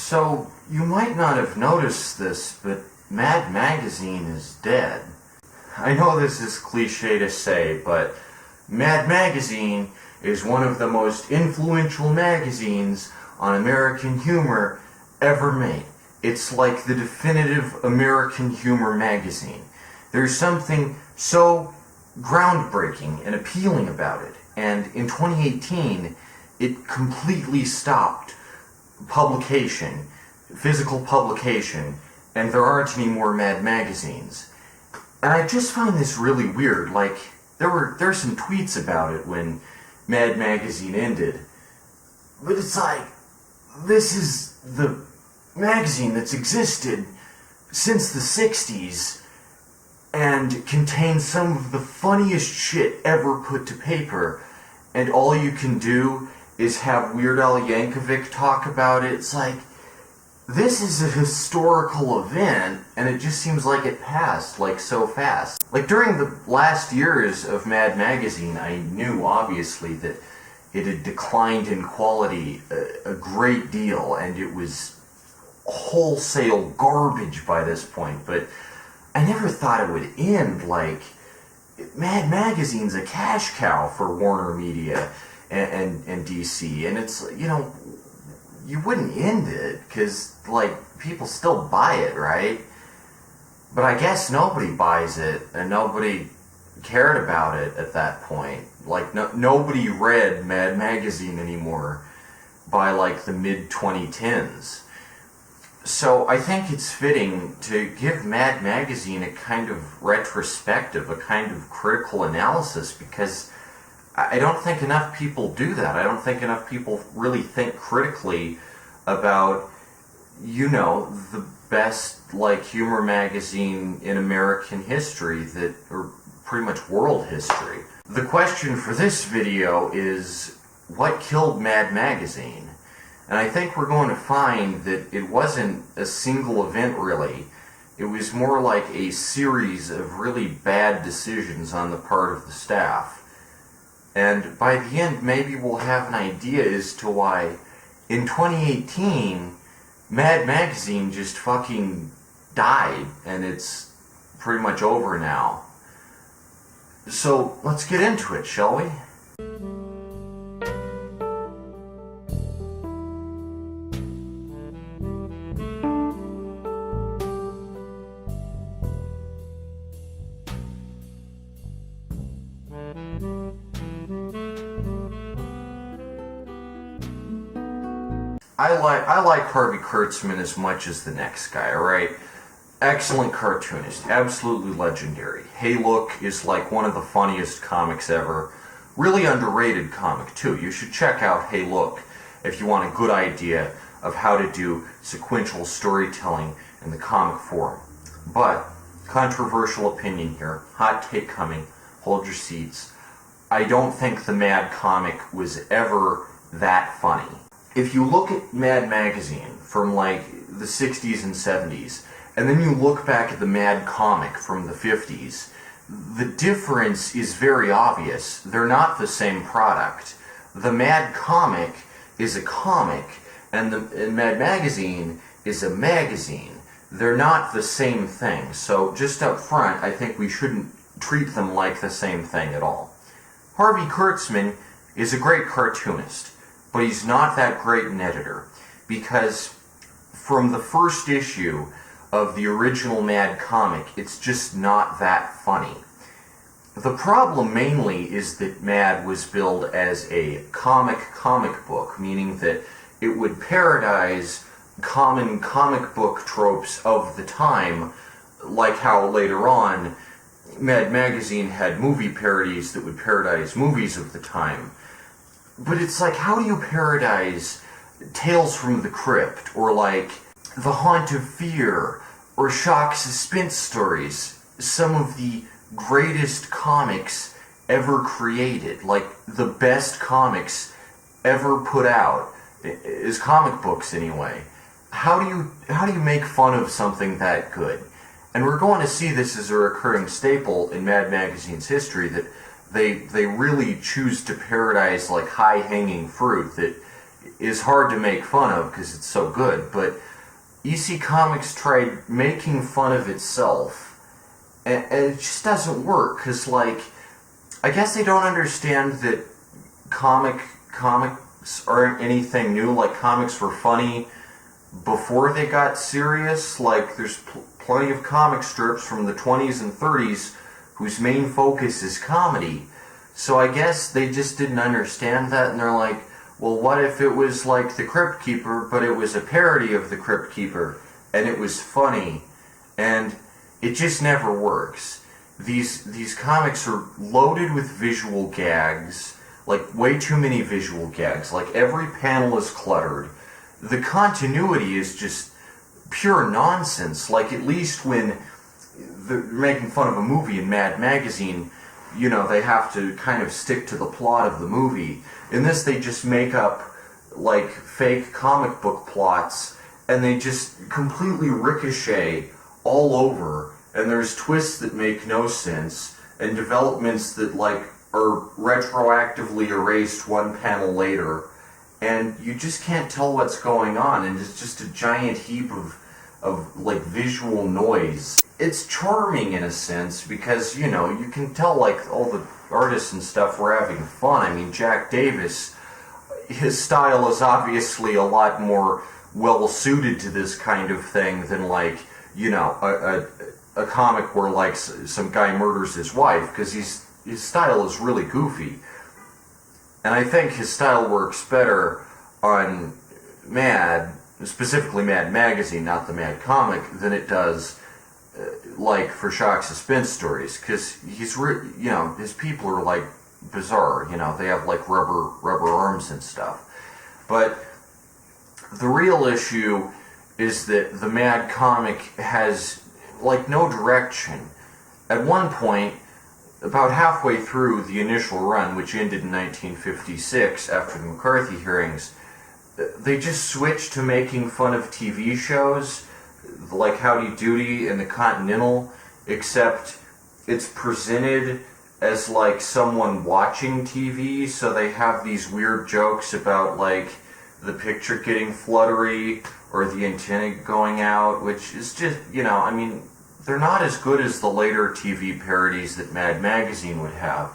So, you might not have noticed this, but Mad Magazine is dead. I know this is cliche to say, but Mad Magazine is one of the most influential magazines on American humor ever made. It's like the definitive American humor magazine. There's something so groundbreaking and appealing about it, and in 2018, it completely stopped publication, physical publication, and there aren't any more Mad magazines. And I just find this really weird. Like, there's some tweets about it when Mad Magazine ended, but it's like, this is the magazine that's existed since the 60s and contains some of the funniest shit ever put to paper, and all you can do is have Weird Al Yankovic talk about it. It's like, this is a historical event, and it just seems like it passed, like, so fast. Like, during the last years of Mad Magazine, I knew, obviously, that it had declined in quality a great deal, and it was wholesale garbage by this point, but I never thought it would end. Like, Mad Magazine's a cash cow for Warner Media and DC, and it's, you know, you wouldn't end it, because, like, people still buy it, right? But I guess nobody buys it, and nobody cared about it at that point. Like, nobody read Mad Magazine anymore by, like, the mid-2010s. So I think it's fitting to give Mad Magazine a kind of retrospective, a kind of critical analysis, because I don't think enough people do that. I don't think enough people really think critically about, you know, the best, like, humor magazine in American history, that, or pretty much world history. The question for this video is, what killed Mad Magazine? And I think we're going to find that it wasn't a single event, really. It was more like a series of really bad decisions on the part of the staff. And by the end, maybe we'll have an idea as to why, in 2018, Mad Magazine just fucking died, and it's pretty much over now. So, let's get into it, shall we? I like Harvey Kurtzman as much as the next guy, alright? Excellent cartoonist, absolutely legendary. Hey Look is like one of the funniest comics ever. Really underrated comic, too. You should check out Hey Look if you want a good idea of how to do sequential storytelling in the comic form. But, controversial opinion here, hot take coming, hold your seats. I don't think the Mad comic was ever that funny. If you look at Mad Magazine from, like, the 60s and 70s, and then you look back at the Mad comic from the 50s, the difference is very obvious. They're not the same product. The Mad comic is a comic, and Mad Magazine is a magazine. They're not the same thing. So, just up front, I think we shouldn't treat them like the same thing at all. Harvey Kurtzman is a great cartoonist, but he's not that great an editor, because from the first issue of the original Mad comic, it's just not that funny. The problem mainly is that Mad was billed as a comic book, meaning that it would parodize common comic book tropes of the time, like how later on Mad Magazine had movie parodies that would parodize movies of the time. But it's like, how do you parodize Tales from the Crypt, or like The Haunt of Fear, or Shock Suspense Stories, some of the greatest comics ever created, like the best comics ever put out, as comic books anyway. How do you make fun of something that good? And we're going to see this as a recurring staple in Mad Magazine's history, that they really choose to parodize, like, high-hanging fruit that is hard to make fun of because it's so good, but EC Comics tried making fun of itself, and it just doesn't work, because, like, I guess they don't understand that comics aren't anything new. Like, comics were funny before they got serious. Like, there's plenty of comic strips from the 20s and 30s whose main focus is comedy. So I guess they just didn't understand that, and they're like, well, what if it was like The Crypt Keeper, but it was a parody of The Crypt Keeper, and it was funny, and it just never works. These comics are loaded with visual gags, like way too many visual gags. Like, every panel is cluttered. The continuity is just pure nonsense. Like, at least when they're making fun of a movie in Mad Magazine, you know, they have to kind of stick to the plot of the movie. In this, they just make up, like, fake comic book plots, and they just completely ricochet all over, and there's twists that make no sense, and developments that, like, are retroactively erased one panel later, and you just can't tell what's going on, and it's just a giant heap of like, visual noise. It's charming in a sense, because, you know, you can tell, like, all the artists and stuff were having fun. I mean, Jack Davis, his style is obviously a lot more well-suited to this kind of thing than, like, you know, a comic where, like, some guy murders his wife, because his style is really goofy. And I think his style works better on Mad, specifically Mad Magazine, not the Mad Comic, than it does, like, for Shock Suspense Stories, because you know, his people are, like, bizarre, you know, they have, like, rubber arms and stuff. But the real issue is that the Mad Comic has, like, no direction. At one point, about halfway through the initial run, which ended in 1956 after the McCarthy hearings, they just switched to making fun of TV shows like Howdy Doody and The Continental, except it's presented as, like, someone watching TV, so they have these weird jokes about, like, the picture getting fluttery or the antenna going out, which is just, you know, I mean, they're not as good as the later TV parodies that Mad Magazine would have.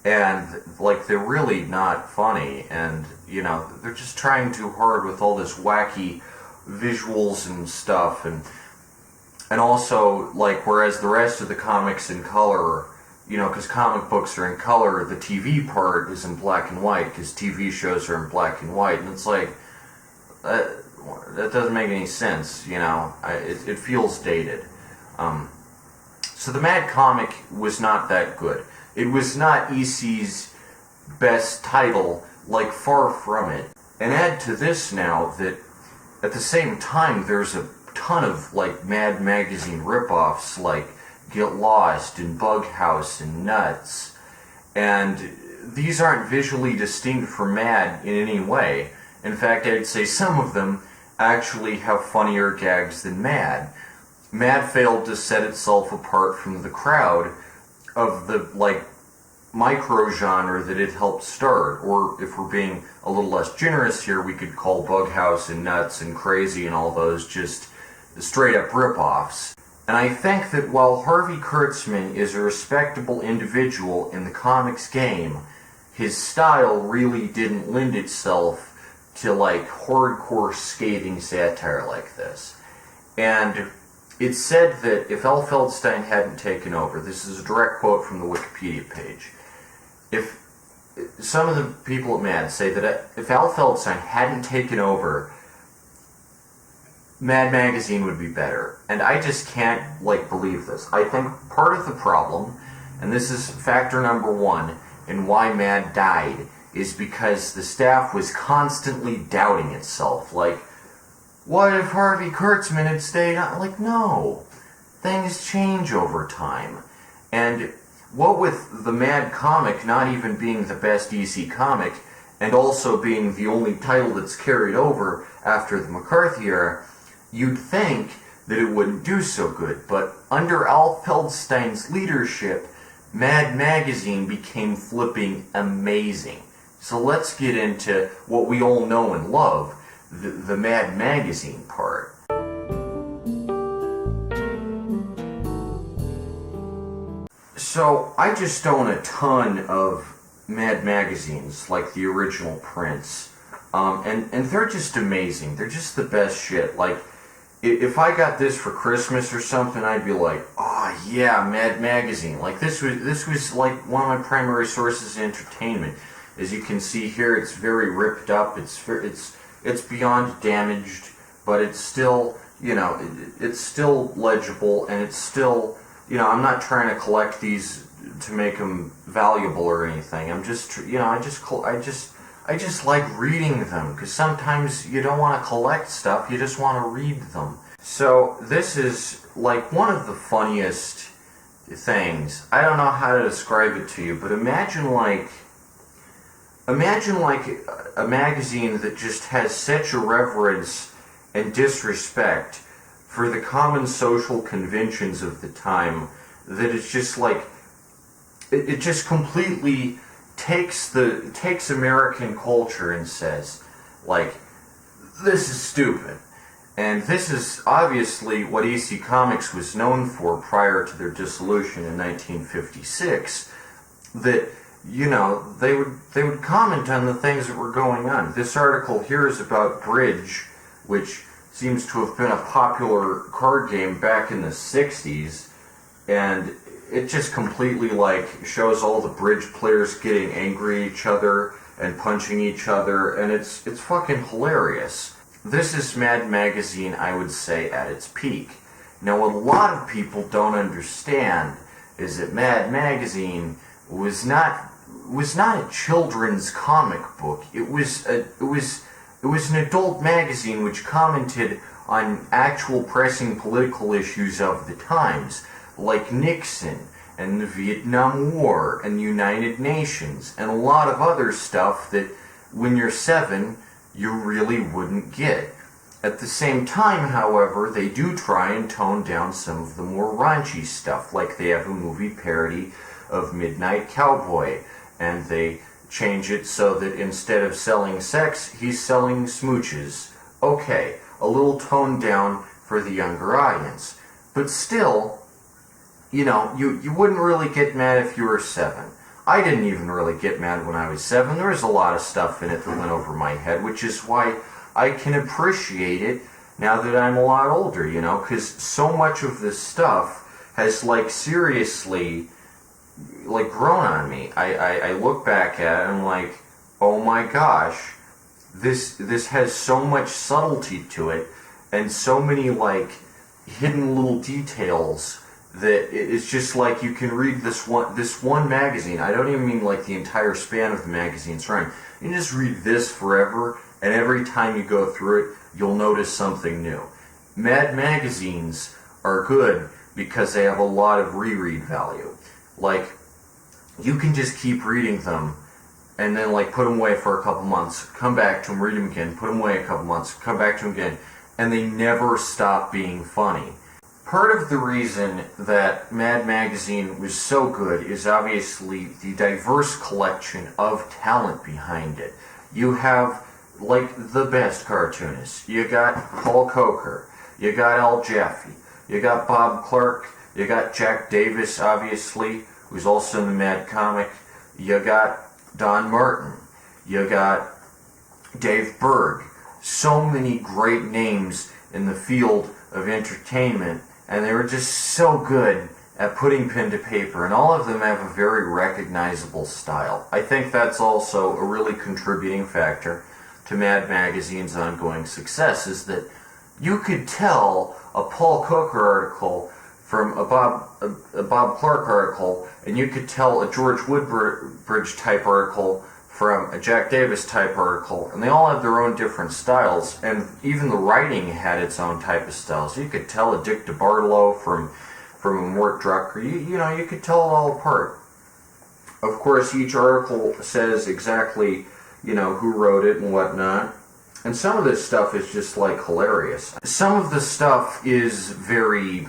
And, like, they're really not funny, and, you know, they're just trying too hard with all this wacky visuals and stuff, and also, like, whereas the rest of the comics in color, you know, because comic books are in color, the TV part is in black and white, because TV shows are in black and white, and it's like, that doesn't make any sense, you know, it feels dated. So the Mad Comic was not that good. It was not EC's best title, like, far from it. And add to this now that at the same time there's a ton of, like, Mad Magazine ripoffs, like Get Lost and Bug House and Nuts, and these aren't visually distinct from Mad in any way. In fact, I'd say some of them actually have funnier gags than Mad. Mad failed to set itself apart from the crowd of the, like, micro-genre that it helped start, or if we're being a little less generous here, we could call Bug House and Nuts and Crazy and all those just straight-up rip-offs. And I think that while Harvey Kurtzman is a respectable individual in the comics game, his style really didn't lend itself to, like, hardcore scathing satire like this. And it's said that if Al Feldstein hadn't taken over, this is a direct quote from the Wikipedia page, if some of the people at Mad say that if Al Feldstein hadn't taken over, Mad Magazine would be better. And I just can't, like, believe this. I think part of the problem, and this is factor number one in why Mad died, is because the staff was constantly doubting itself. Like, what if Harvey Kurtzman had stayed on? Like, no. Things change over time. And what with the Mad comic not even being the best EC comic, and also being the only title that's carried over after the McCarthy era, you'd think that it wouldn't do so good. But under Al Feldstein's leadership, Mad Magazine became flipping amazing. So let's get into what we all know and love, the Mad Magazine part. So I just own a ton of Mad magazines, like the original prints, and they're just amazing. They're just the best shit. Like, if I got this for Christmas or something, I'd be like, oh yeah, Mad Magazine. Like, this was like one of my primary sources of entertainment. As you can see here, it's very ripped up. It's beyond damaged, but it's still, it's still legible, and it's still, I'm not trying to collect these to make them valuable or anything. I'm just, I just like reading them, because sometimes you don't want to collect stuff, you just want to read them. So this is like one of the funniest things. I don't know how to describe it to you, but imagine like a magazine that just has such irreverence and disrespect for the common social conventions of the time that it's just like, it just completely takes American culture and says, like, this is stupid. And this is obviously what EC Comics was known for prior to their dissolution in 1956, that, they would comment on the things that were going on. This article here is about Bridge, which seems to have been a popular card game back in the 60s, and it just completely like shows all the bridge players getting angry at each other and punching each other, and it's fucking hilarious. This is Mad Magazine, I would say, at its peak. Now, what a lot of people don't understand is that Mad Magazine was not a children's comic book. It was an adult magazine which commented on actual pressing political issues of the times, like Nixon and the Vietnam War and the United Nations and a lot of other stuff that when you're 7 you really wouldn't get. At the same time, however, they do try and tone down some of the more raunchy stuff, like they have a movie parody of Midnight Cowboy, and they change it so that instead of selling sex, he's selling smooches. Okay, a little toned down for the younger audience. But still, you wouldn't really get mad if you were 7. I didn't even really get mad when I was 7. There was a lot of stuff in it that went over my head, which is why I can appreciate it now that I'm a lot older, because so much of this stuff has, like, seriously, like, grown on me. I look back at it and I'm like, oh my gosh, this has so much subtlety to it, and so many, like, hidden little details that it's just like you can read this one magazine. I don't even mean like the entire span of the magazine's run. You can just read this forever, and every time you go through it, you'll notice something new. Mad magazines are good because they have a lot of reread value. Like, you can just keep reading them and then like put them away for a couple months, come back to them, read them again, put them away a couple months, come back to them again, and they never stop being funny. Part of the reason that Mad Magazine was so good is obviously the diverse collection of talent behind it. You have, like, the best cartoonists. You got Paul Coker, you got Al Jaffe, you got Bob Clark, you got Jack Davis, obviously, who's also in the Mad comic, you got Don Martin, you got Dave Berg. So many great names in the field of entertainment, and they were just so good at putting pen to paper, and all of them have a very recognizable style. I think that's also a really contributing factor to Mad Magazine's ongoing success, is that you could tell a Paul Coker article from a Bob Clark article, and you could tell a George Woodbridge type article from a Jack Davis type article, and they all have their own different styles, and even the writing had its own type of style. So you could tell a Dick DeBartolo from a Mort Drucker. You could tell it all apart. Of course, each article says exactly, who wrote it and whatnot. And some of this stuff is just, like, hilarious. Some of the stuff is very,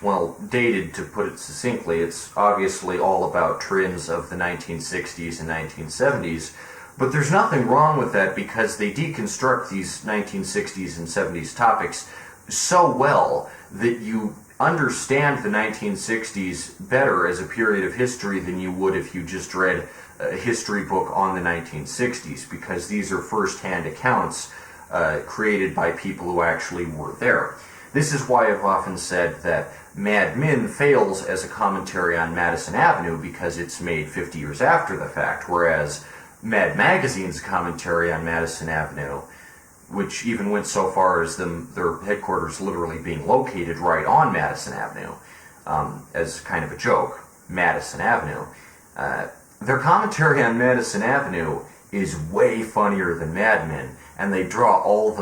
well, dated, to put it succinctly. It's obviously all about trends of the 1960s and 1970s, But there's nothing wrong with that because they deconstruct these 1960s and 70s topics so well that you understand the 1960s better as a period of history than you would if you just read a history book on the 1960s, because these are first-hand accounts created by people who actually were there. This is why I've often said that Mad Men fails as a commentary on Madison Avenue because it's made 50 years after the fact, whereas Mad Magazine's commentary on Madison Avenue, which even went so far as their headquarters literally being located right on Madison Avenue, as kind of a joke, Madison Avenue. Their commentary on Madison Avenue is way funnier than Mad Men, and they draw all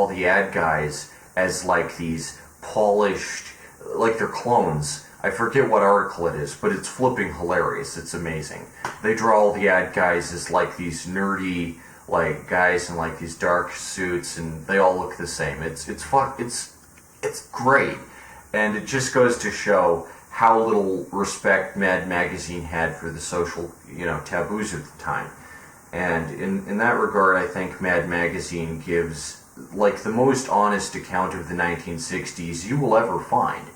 the ad guys as like these polished, like they're clones. I forget what article it is, but it's flipping hilarious. It's amazing. They draw all the ad guys as like these nerdy, like guys in like these dark suits, and they all look the same. It's great, and it just goes to show how little respect Mad Magazine had for the social, taboos of the time. And in that regard, I think Mad Magazine gives like the most honest account of the 1960s you will ever find.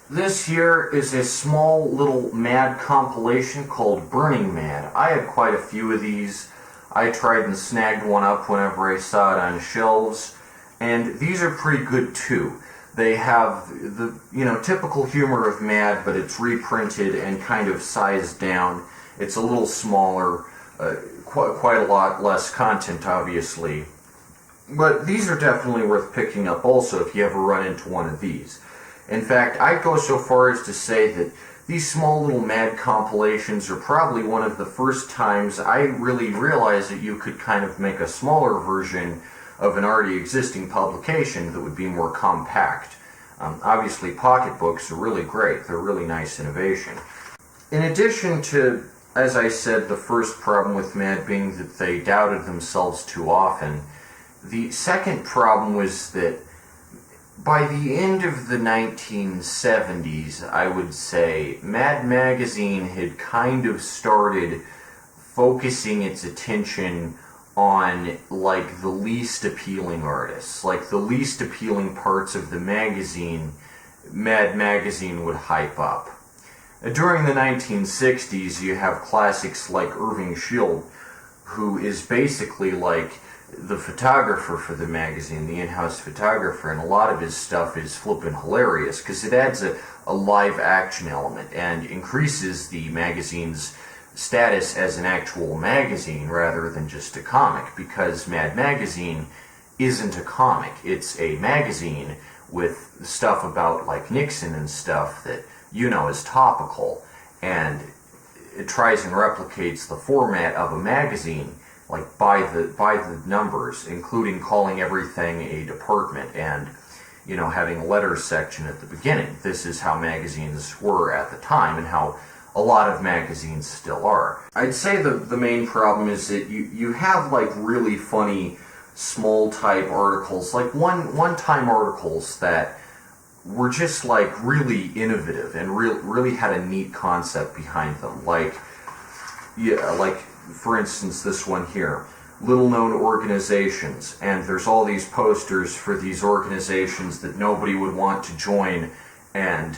This here is a small little Mad compilation called Burning Mad. I had quite a few of these. I tried and snagged one up whenever I saw it on shelves, and these are pretty good too. They have the typical humor of Mad, but it's reprinted and kind of sized down. It's a little smaller, quite a lot less content, obviously. But these are definitely worth picking up also if you ever run into one of these. In fact, I'd go so far as to say that these small little Mad compilations are probably one of the first times I really realized that you could kind of make a smaller version of an already existing publication that would be more compact. Obviously, pocketbooks are really great. They're really nice innovation. In addition to, as I said, the first problem with Mad being that they doubted themselves too often, the second problem was that by the end of the 1970s, I would say, Mad Magazine had kind of started focusing its attention on, like, the least appealing artists. Like, the least appealing parts of the magazine, Mad Magazine would hype up. During the 1960s, you have classics like Irving Shield, who is basically like the photographer for the magazine, the in-house photographer, and a lot of his stuff is flippin' hilarious because it adds a live action element and increases the magazine's status as an actual magazine rather than just a comic, because Mad Magazine isn't a comic. It's a magazine with stuff about like Nixon and stuff that is topical, and it tries and replicates the format of a magazine, like by the numbers, including calling everything a department and having a letters section at the beginning. This is how magazines were at the time and how a lot of magazines still are. I'd say the main problem is that you have like really funny small type articles, like one-time articles that were just like really innovative and really had a neat concept behind them. Like for instance this one here, little known organizations, and there's all these posters for these organizations that nobody would want to join, and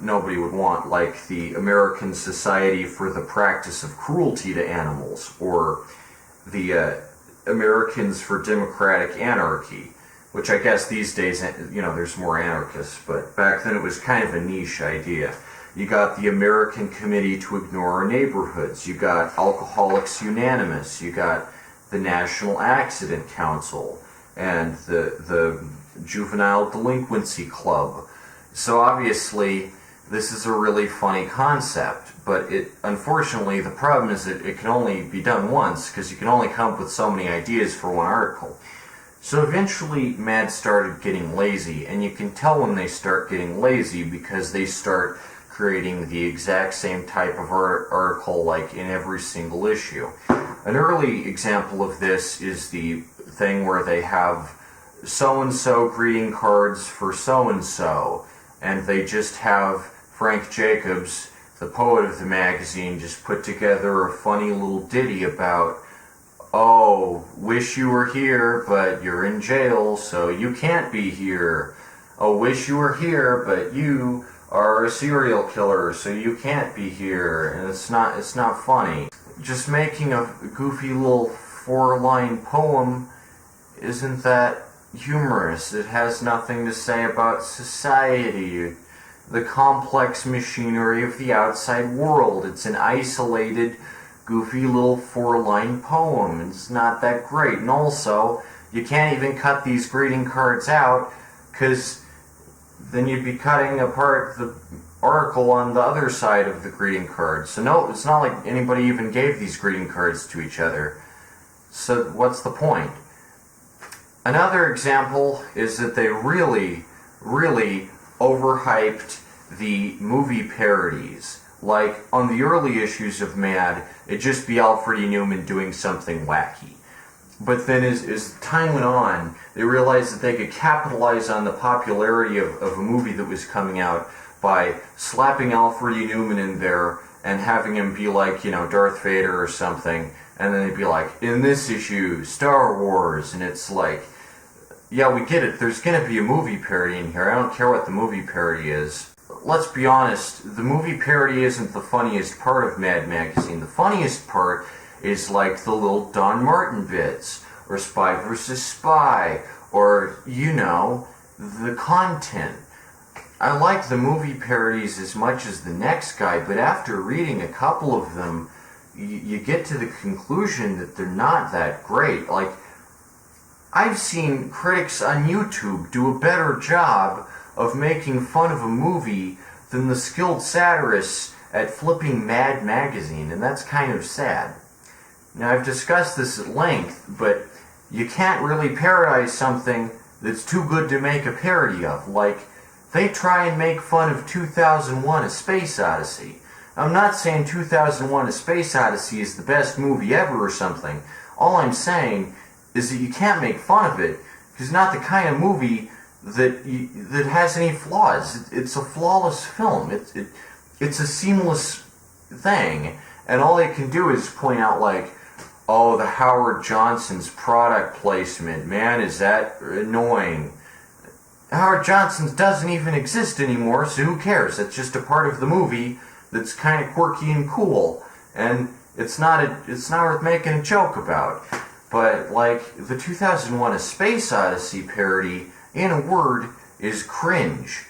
nobody would want, like the American Society for the Practice of Cruelty to Animals, or the Americans for Democratic Anarchy, which I guess these days, there's more anarchists, but back then it was kind of a niche idea. You got the American Committee to Ignore Our Neighborhoods, you got Alcoholics Unanimous, you got the National Accident Council, and the Juvenile Delinquency Club. So obviously, this is a really funny concept, but unfortunately, the problem is that it can only be done once, because you can only come up with so many ideas for one article. So eventually, Mad started getting lazy, and you can tell when they start getting lazy because they start creating the exact same type of article like in every single issue. An early example of this is the thing where they have so-and-so greeting cards for so-and-so, and they just have Frank Jacobs, the poet of the magazine, just put together a funny little ditty about, oh, wish you were here, but you're in jail, so you can't be here. Oh, wish you were here, but you are a serial killer, so you can't be here. And it's not funny. Just making a goofy little 4-line poem isn't that humorous. It has nothing to say about society, the complex machinery of the outside world. It's an isolated, goofy little 4-line poem. It's not that great. And also, you can't even cut these greeting cards out, because then you'd be cutting apart the article on the other side of the greeting card. So no, it's not like anybody even gave these greeting cards to each other. So what's the point? Another example is that they really, really overhyped the movie parodies. Like, on the early issues of Mad, it'd just be Alfred E. Newman doing something wacky. But then as time went on, they realized that they could capitalize on the popularity of a movie that was coming out by slapping Alfred E. Newman in there and having him be like, Darth Vader or something. And then they'd be like, in this issue, Star Wars. And it's like, yeah, we get it. There's going to be a movie parody in here. I don't care what the movie parody is. Let's be honest, the movie parody isn't the funniest part of Mad Magazine. The funniest part is like the little Don Martin bits, or Spy vs. Spy, or, the content. I like the movie parodies as much as the next guy, but after reading a couple of them, you get to the conclusion that they're not that great. Like, I've seen critics on YouTube do a better job of making fun of a movie than the skilled satirists at flipping Mad Magazine, and that's kind of sad. Now, I've discussed this at length, but you can't really parodize something that's too good to make a parody of. Like, they try and make fun of 2001: A Space Odyssey. I'm not saying 2001: A Space Odyssey is the best movie ever or something. All I'm saying is that you can't make fun of it, because it's not the kind of movie that has any flaws. It's a flawless film. It's a seamless thing, and all they can do is point out, like, oh, the Howard Johnson's product placement, man, is that annoying. Howard Johnson's doesn't even exist anymore, so who cares? It's just a part of the movie that's kind of quirky and cool, and it's not worth making a joke about. But, like, the 2001: A Space Odyssey parody, in a word, is cringe.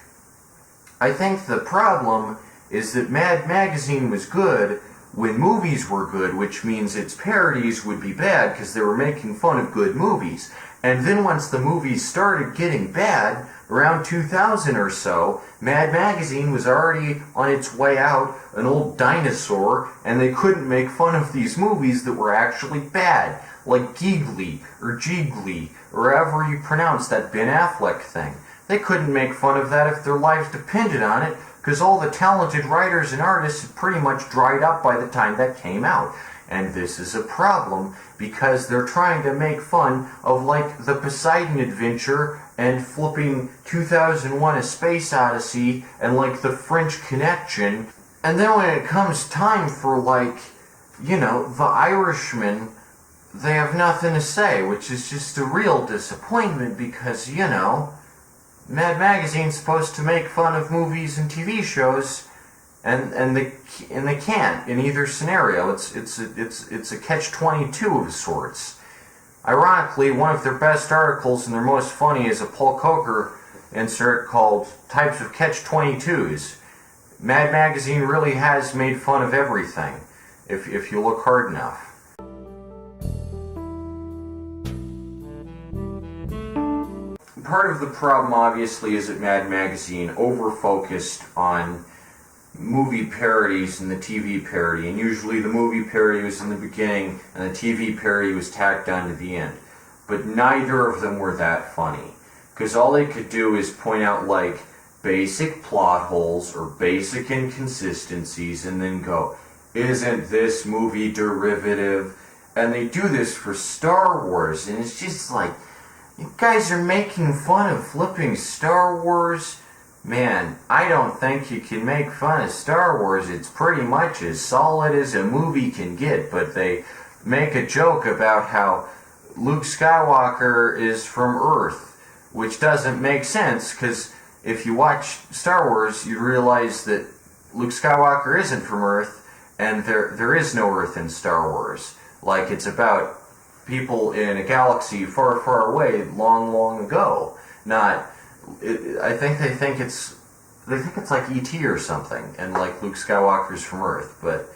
I think the problem is that Mad Magazine was good when movies were good, which means its parodies would be bad because they were making fun of good movies. And then once the movies started getting bad, around 2000 or so, Mad Magazine was already on its way out, an old dinosaur, and they couldn't make fun of these movies that were actually bad, like Giggly, or Jiggly, or however you pronounce that Ben Affleck thing. They couldn't make fun of that if their lives depended on it, because all the talented writers and artists had pretty much dried up by the time that came out. And this is a problem, because they're trying to make fun of, like, the Poseidon Adventure and flipping 2001: A Space Odyssey and, like, the French Connection. And then when it comes time for, like, the Irishman, they have nothing to say, which is just a real disappointment because, Mad Magazine's supposed to make fun of movies and TV shows, and they can't in either scenario. It's a catch-22 of sorts. Ironically, one of their best articles and their most funny is a Paul Coker insert called "Types of Catch-22s." Mad Magazine really has made fun of everything, if you look hard enough. Part of the problem, obviously, is that Mad Magazine over-focused on movie parodies and the TV parody, and usually the movie parody was in the beginning and the TV parody was tacked on to the end. But neither of them were that funny, because all they could do is point out, like, basic plot holes or basic inconsistencies and then go, isn't this movie derivative? And they do this for Star Wars, and it's just like, you guys are making fun of flipping Star Wars? Man, I don't think you can make fun of Star Wars. It's pretty much as solid as a movie can get, but they make a joke about how Luke Skywalker is from Earth, which doesn't make sense, because if you watch Star Wars, you realize that Luke Skywalker isn't from Earth, and there is no Earth in Star Wars. Like, it's about people in a galaxy far, far away, long, long ago. I think they think it's like E.T. or something, and like Luke Skywalker's from Earth, but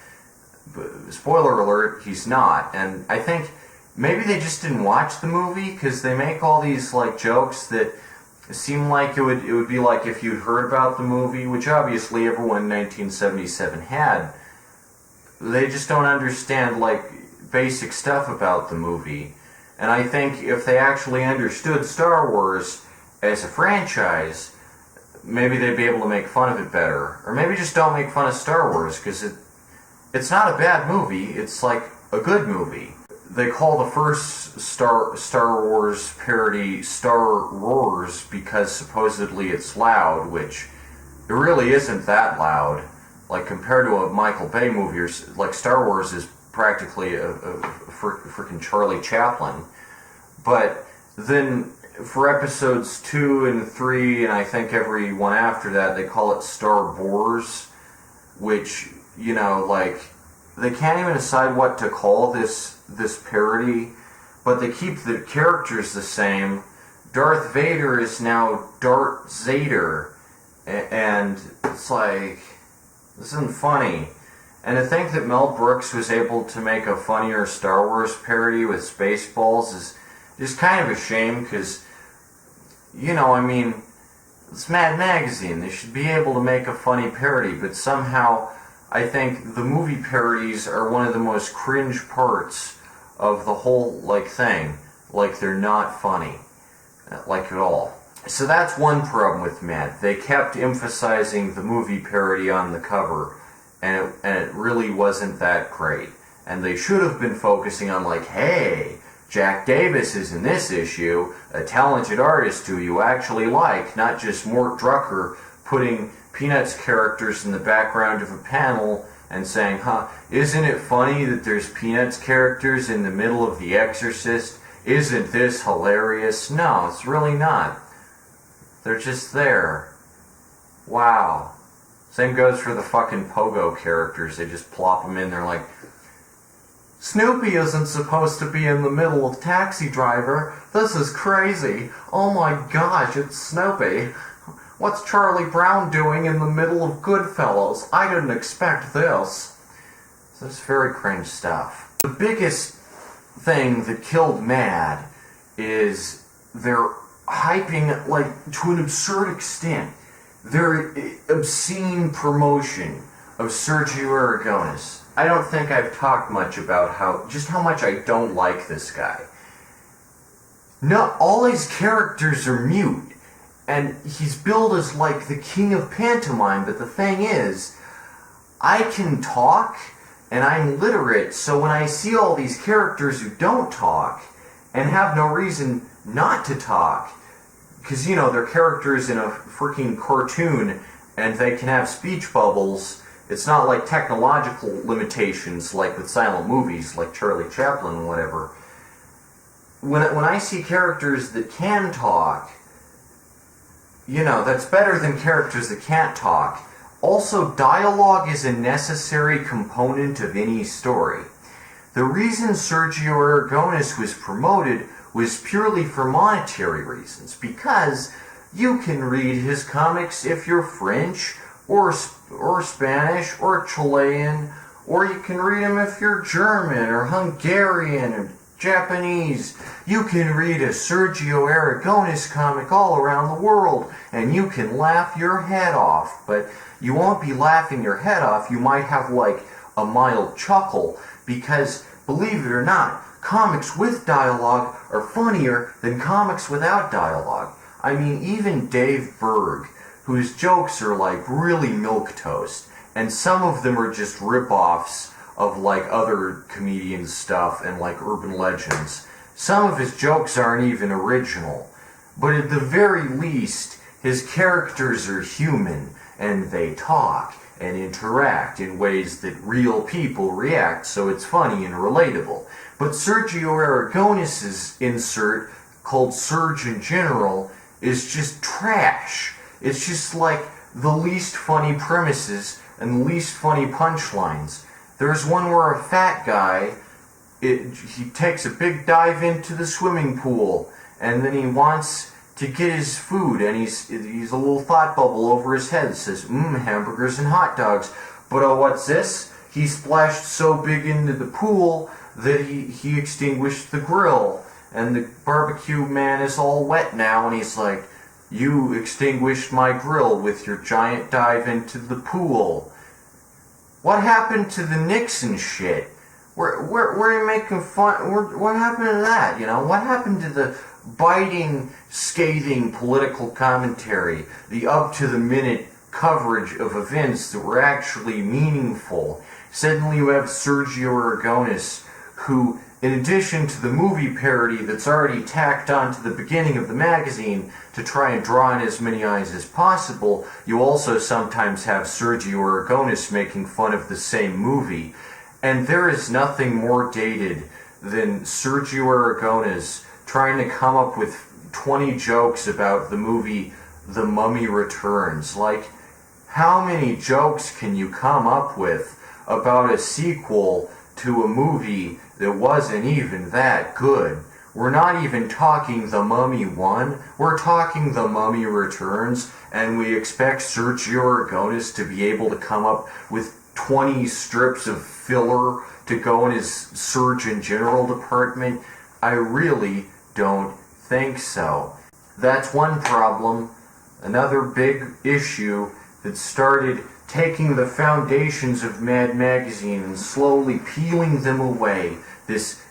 spoiler alert, he's not. And I think maybe they just didn't watch the movie, because they make all these like jokes that seem like it would be like if you'd heard about the movie, which obviously everyone in 1977 had. They just don't understand like basic stuff about the movie. And I think if they actually understood Star Wars as a franchise, maybe they'd be able to make fun of it better. Or maybe just don't make fun of Star Wars, because it's not a bad movie, it's like a good movie. They call the first Star Wars parody Star Roars because supposedly it's loud, which it really isn't that loud. Like, compared to a Michael Bay movie, or like Star Wars is practically a freaking Charlie Chaplin. But then for episodes 2 and 3, and I think every one after that, they call it Star Wars, which, you know, like, they can't even decide what to call this parody, but they keep the characters the same. Darth Vader is now Darth Zader, and it's like, this isn't funny. And to think that Mel Brooks was able to make a funnier Star Wars parody with Spaceballs is just kind of a shame, because, you know, I mean, it's Mad Magazine. They should be able to make a funny parody, but somehow I think the movie parodies are one of the most cringe parts of the whole, like, thing. Like, they're not funny. Like, at all. So that's one problem with Mad. They kept emphasizing the movie parody on the cover, and it really wasn't that great. And they should have been focusing on, like, hey, Jack Davis is in this issue, a talented artist who you actually like, not just Mort Drucker putting Peanuts characters in the background of a panel and saying, isn't it funny that there's Peanuts characters in the middle of The Exorcist? Isn't this hilarious? No, it's really not. They're just there. Wow. Same goes for the fucking Pogo characters. They just plop them in there like, Snoopy isn't supposed to be in the middle of Taxi Driver. This is crazy. Oh my gosh, it's Snoopy. What's Charlie Brown doing in the middle of Goodfellas? I didn't expect this. So it's very cringe stuff. The biggest thing that killed Mad is they're hyping, like, to an absurd extent, their obscene promotion of Sergio Aragonés. I don't think I've talked much about how much I don't like this guy. No, all his characters are mute, and he's billed as like the king of pantomime, but the thing is, I can talk, and I'm literate, so when I see all these characters who don't talk, and have no reason not to talk, because, you know, they're characters in a freaking cartoon, and they can have speech bubbles. It's not like technological limitations like with silent movies, like Charlie Chaplin and whatever. When I see characters that can talk, you know, that's better than characters that can't talk. Also, dialogue is a necessary component of any story. The reason Sergio Aragonés was promoted was purely for monetary reasons, because you can read his comics if you're French, or Spanish, or Chilean, or you can read them if you're German, or Hungarian, or Japanese. You can read a Sergio Aragonés comic all around the world, and you can laugh your head off. But you won't be laughing your head off, you might have like a mild chuckle, because, believe it or not, comics with dialogue are funnier than comics without dialogue. I mean, even Dave Berg, whose jokes are like really milquetoast, and some of them are just rip-offs of like other comedians' stuff and like urban legends. Some of his jokes aren't even original, but at the very least, His characters are human, and they talk and interact in ways that real people react, so it's funny and relatable. But Sergio Aragonis's insert, called Surgeon General, is just trash. It's just like the least funny premises and the least funny punchlines. There's one where a fat guy, he takes a big dive into the swimming pool, and then he wants to get his food, and he's a little thought bubble over his head that says, hamburgers and hot dogs. But what's this? He splashed so big into the pool that he extinguished the grill, and the barbecue man is all wet now, and he's like, you extinguished my grill with your giant dive into the pool. What happened to the Nixon shit? Where are you making fun? What happened to that? You know, what happened to the biting, scathing political commentary, the up-to-the-minute coverage of events that were actually meaningful? Suddenly you have Sergio Aragonis, who, in addition to the movie parody that's already tacked on to the beginning of the magazine to try and draw in as many eyes as possible, you also sometimes have Sergio Aragonis making fun of the same movie. And there is nothing more dated than Sergio Aragonis trying to come up with 20 jokes about the movie The Mummy Returns. Like, how many jokes can you come up with about a sequel to a movie that wasn't even that good? We're not even talking The Mummy 1, we're talking The Mummy Returns, and we expect Sergio Aragonis to be able to come up with 20 strips of filler to go in his Surgeon General department? I really don't think so. That's one problem. Another big issue that started taking the foundations of Mad Magazine and slowly peeling them away, this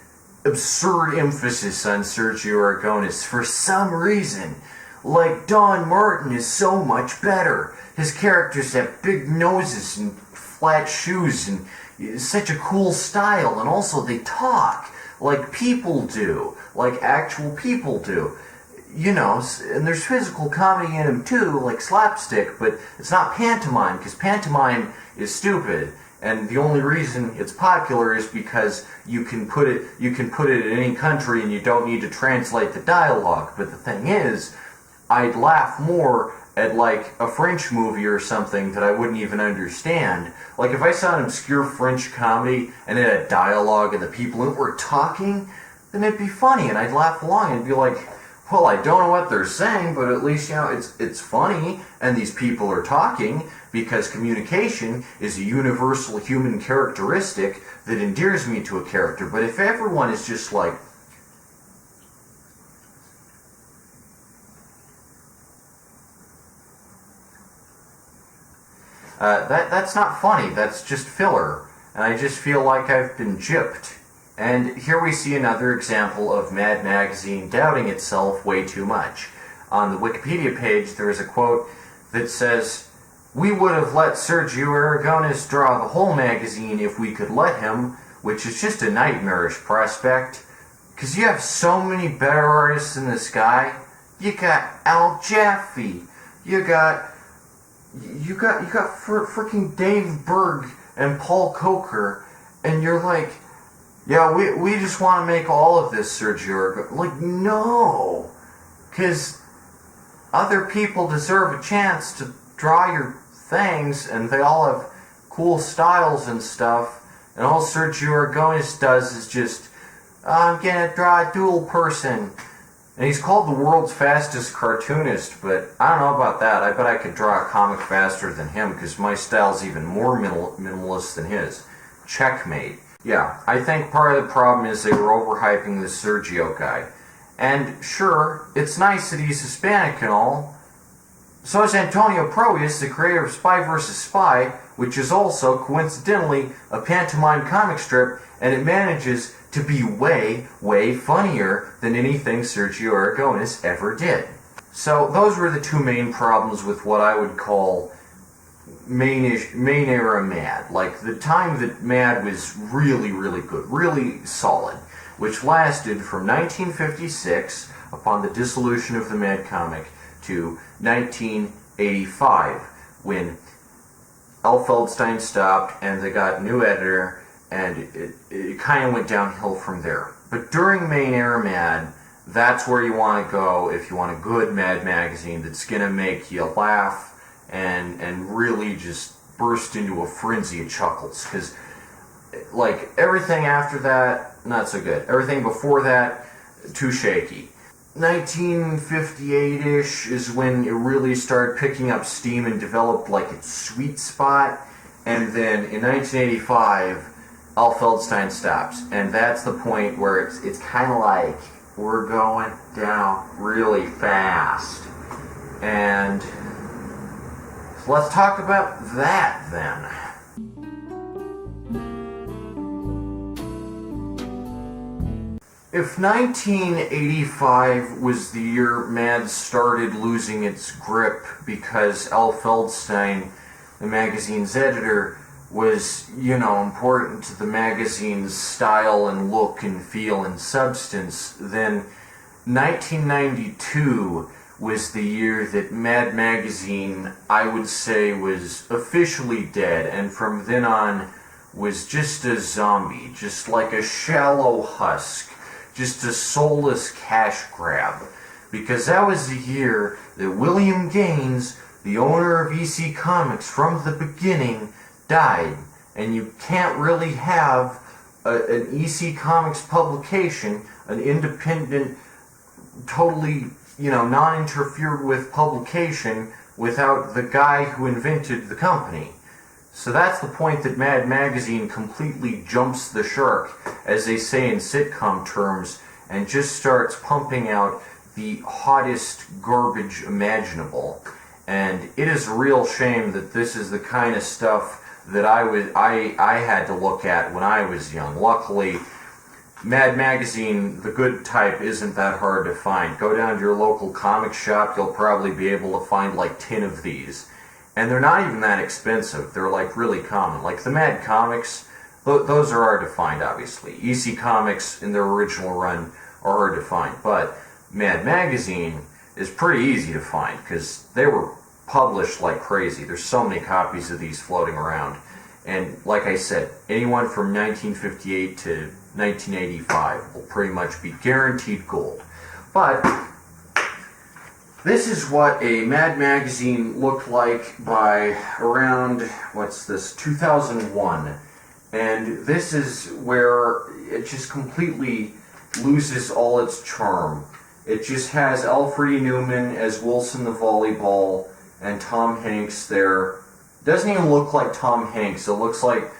absurd emphasis on Sergio Aragonis. For some reason, like Don Martin is so much better. His characters have big noses and flat shoes and such a cool style, and also they talk like people do, like actual people do. You know, and there's physical comedy in them too, like slapstick, but it's not pantomime, because pantomime is stupid, and the only reason it's popular is because you can put it in any country and you don't need to translate the dialogue. But the thing is, I'd laugh more at like a French movie or something that I wouldn't even understand. Like if I saw an obscure French comedy and it had dialogue and the people in it were talking, then it'd be funny and I'd laugh along and be like, well, I don't know what they're saying, but at least, you know, it's funny and these people are talking, because communication is a universal human characteristic that endears me to a character. But if everyone is just like, that's not funny, that's just filler, and I just feel like I've been gypped. And here we see another example of Mad Magazine doubting itself way too much. On the Wikipedia page, there is a quote that says, "We would have let Sergio Aragonis draw the whole magazine if we could let him," which is just a nightmarish prospect, because you have so many better artists than this guy. You got Al Jaffe, you got freaking Dave Berg and Paul Coker, and you're like, yeah, we just want to make all of this Sergio Aragonis. Like, no, because other people deserve a chance to draw your things, and they all have cool styles and stuff, and all Sergio Aragonis does is just, I'm gonna draw a dual person. And he's called the world's fastest cartoonist, but I don't know about that. I bet I could draw a comic faster than him, because my style's even more minimalist than his. Checkmate. Yeah, I think part of the problem is they were overhyping this Sergio guy. And sure, it's nice that he's Hispanic and all. So is Antonio Prohías, the creator of Spy vs. Spy, which is also, coincidentally, a pantomime comic strip, and it manages to be way, way funnier than anything Sergio Aragonis ever did. So those were the two main problems with what I would call main era Mad. Like the time that Mad was really, really good, really solid, which lasted from 1956, upon the dissolution of the Mad comic, to 1985, when Al Feldstein stopped and they got a new editor, and it kind of went downhill from there. But during Main Air Mad, that's where you want to go if you want a good Mad magazine that's going to make you laugh and really just burst into a frenzy of chuckles. Because, like, everything after that, not so good. Everything before that, too shaky. 1958-ish is when it really started picking up steam and developed, like, its sweet spot. And then in 1985, Al Feldstein stops. And that's the point where it's kind of like, we're going down really fast. And so let's talk about that then. If 1985 was the year Mad started losing its grip because Al Feldstein, the magazine's editor, was, important to the magazine's style and look and feel and substance, then 1992 was the year that Mad Magazine, I would say, was officially dead, and from then on was just a zombie, just like a shallow husk, just a soulless cash grab. Because that was the year that William Gaines, the owner of EC Comics from the beginning, died, and you can't really have an EC Comics publication, an independent, totally, non-interfered with publication without the guy who invented the company. So that's the point that Mad Magazine completely jumps the shark, as they say in sitcom terms, and just starts pumping out the hottest garbage imaginable. And it is a real shame that this is the kind of stuff that I had to look at when I was young. Luckily, Mad Magazine, the good type, isn't that hard to find. Go down to your local comic shop, you'll probably be able to find like 10 of these. And they're not even that expensive. They're like really common. Like the Mad Comics, those are hard to find, obviously. EC Comics in their original run are hard to find. But Mad Magazine is pretty easy to find because they were published like crazy. There's so many copies of these floating around. And like I said, anyone from 1958 to 1985 will pretty much be guaranteed gold. But this is what a Mad Magazine looked like by around, 2001. And this is where it just completely loses all its charm. It just has Alfred E. Newman as Wilson the volleyball and Tom Hanks there. It doesn't even look like Tom Hanks. It looks like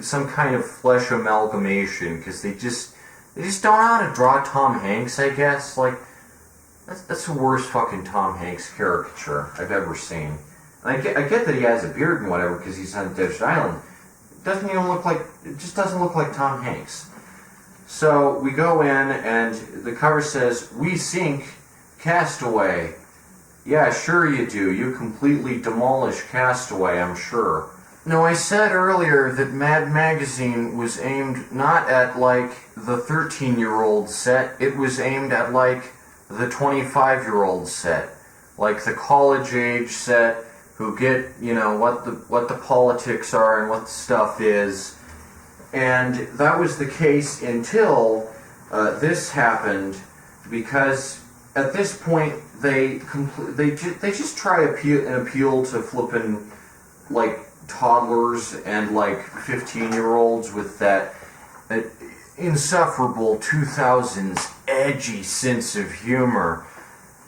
some kind of flesh amalgamation, because they just don't know how to draw Tom Hanks, I guess. Like, that's the worst fucking Tom Hanks caricature I've ever seen. And I get that he has a beard and whatever because he's on Desert Island. It just doesn't look like Tom Hanks. So we go in and the cover says, "We sink Castaway." Yeah, sure you do. You completely demolish Castaway, I'm sure. Now, I said earlier that Mad Magazine was aimed not at, like, the 13-year-old set. It was aimed at, like, the 25-year-old set. Like, the college-age set who get, what the politics are and what the stuff is. And that was the case until this happened, because at this point, they just try and appeal to flippin', like, toddlers and like 15-year-olds with that insufferable 2000s edgy sense of humor.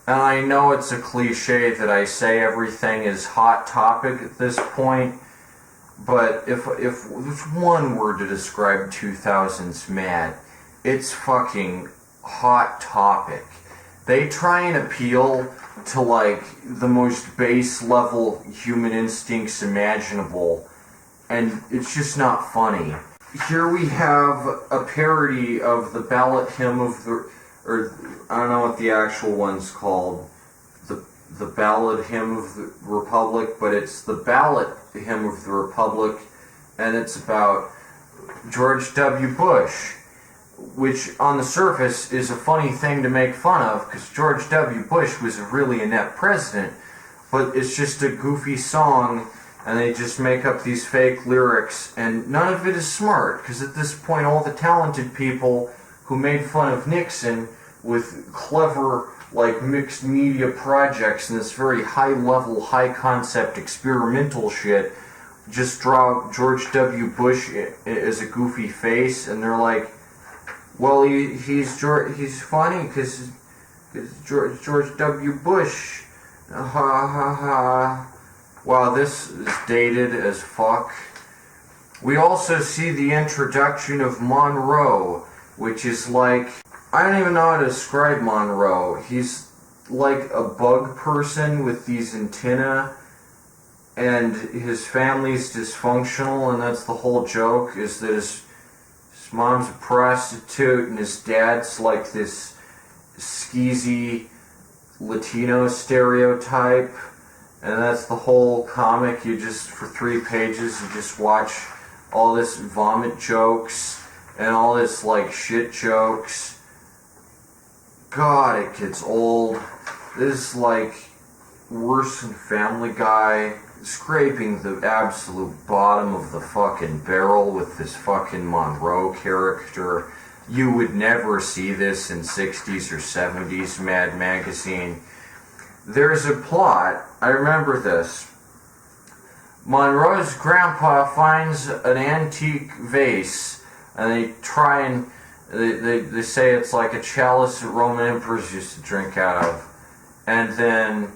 And I know it's a cliche that I say everything is hot topic at this point, but if there's one word to describe 2000s Mad, it's fucking hot topic. They try and appeal to like the most base level human instincts imaginable, and it's just not funny. Here we have a parody of the ballad hymn of the, or I don't know what the actual one's called, the ballad hymn of the Republic, but it's the ballad hymn of the Republic, and it's about George W. Bush. which on the surface is a funny thing to make fun of because George W. Bush was really inept president, but it's just a goofy song and they just make up these fake lyrics, and none of it is smart because at this point all the talented people who made fun of Nixon with clever like mixed media projects and this very high level, high concept experimental shit just draw George W. Bush as a goofy face, and they're like, well, he's funny because George W. Bush, ha ha ha. Wow, this is dated as fuck. We also see the introduction of Monroe, which is like, I don't even know how to describe Monroe. He's like a bug person with these antennae, and his family's dysfunctional, and that's the whole joke, is that his mom's a prostitute and his dad's like this skeezy Latino stereotype, and that's the whole comic. You just, for 3 pages, you just watch all this vomit jokes and all this like shit jokes. God, it gets old. This is like worse than Family Guy, scraping the absolute bottom of the fucking barrel with this fucking Monroe character. You would never see this in 60s or 70s Mad Magazine. There's a plot, I remember this. Monroe's grandpa finds an antique vase, and they try and they say it's like a chalice that Roman emperors used to drink out of. And then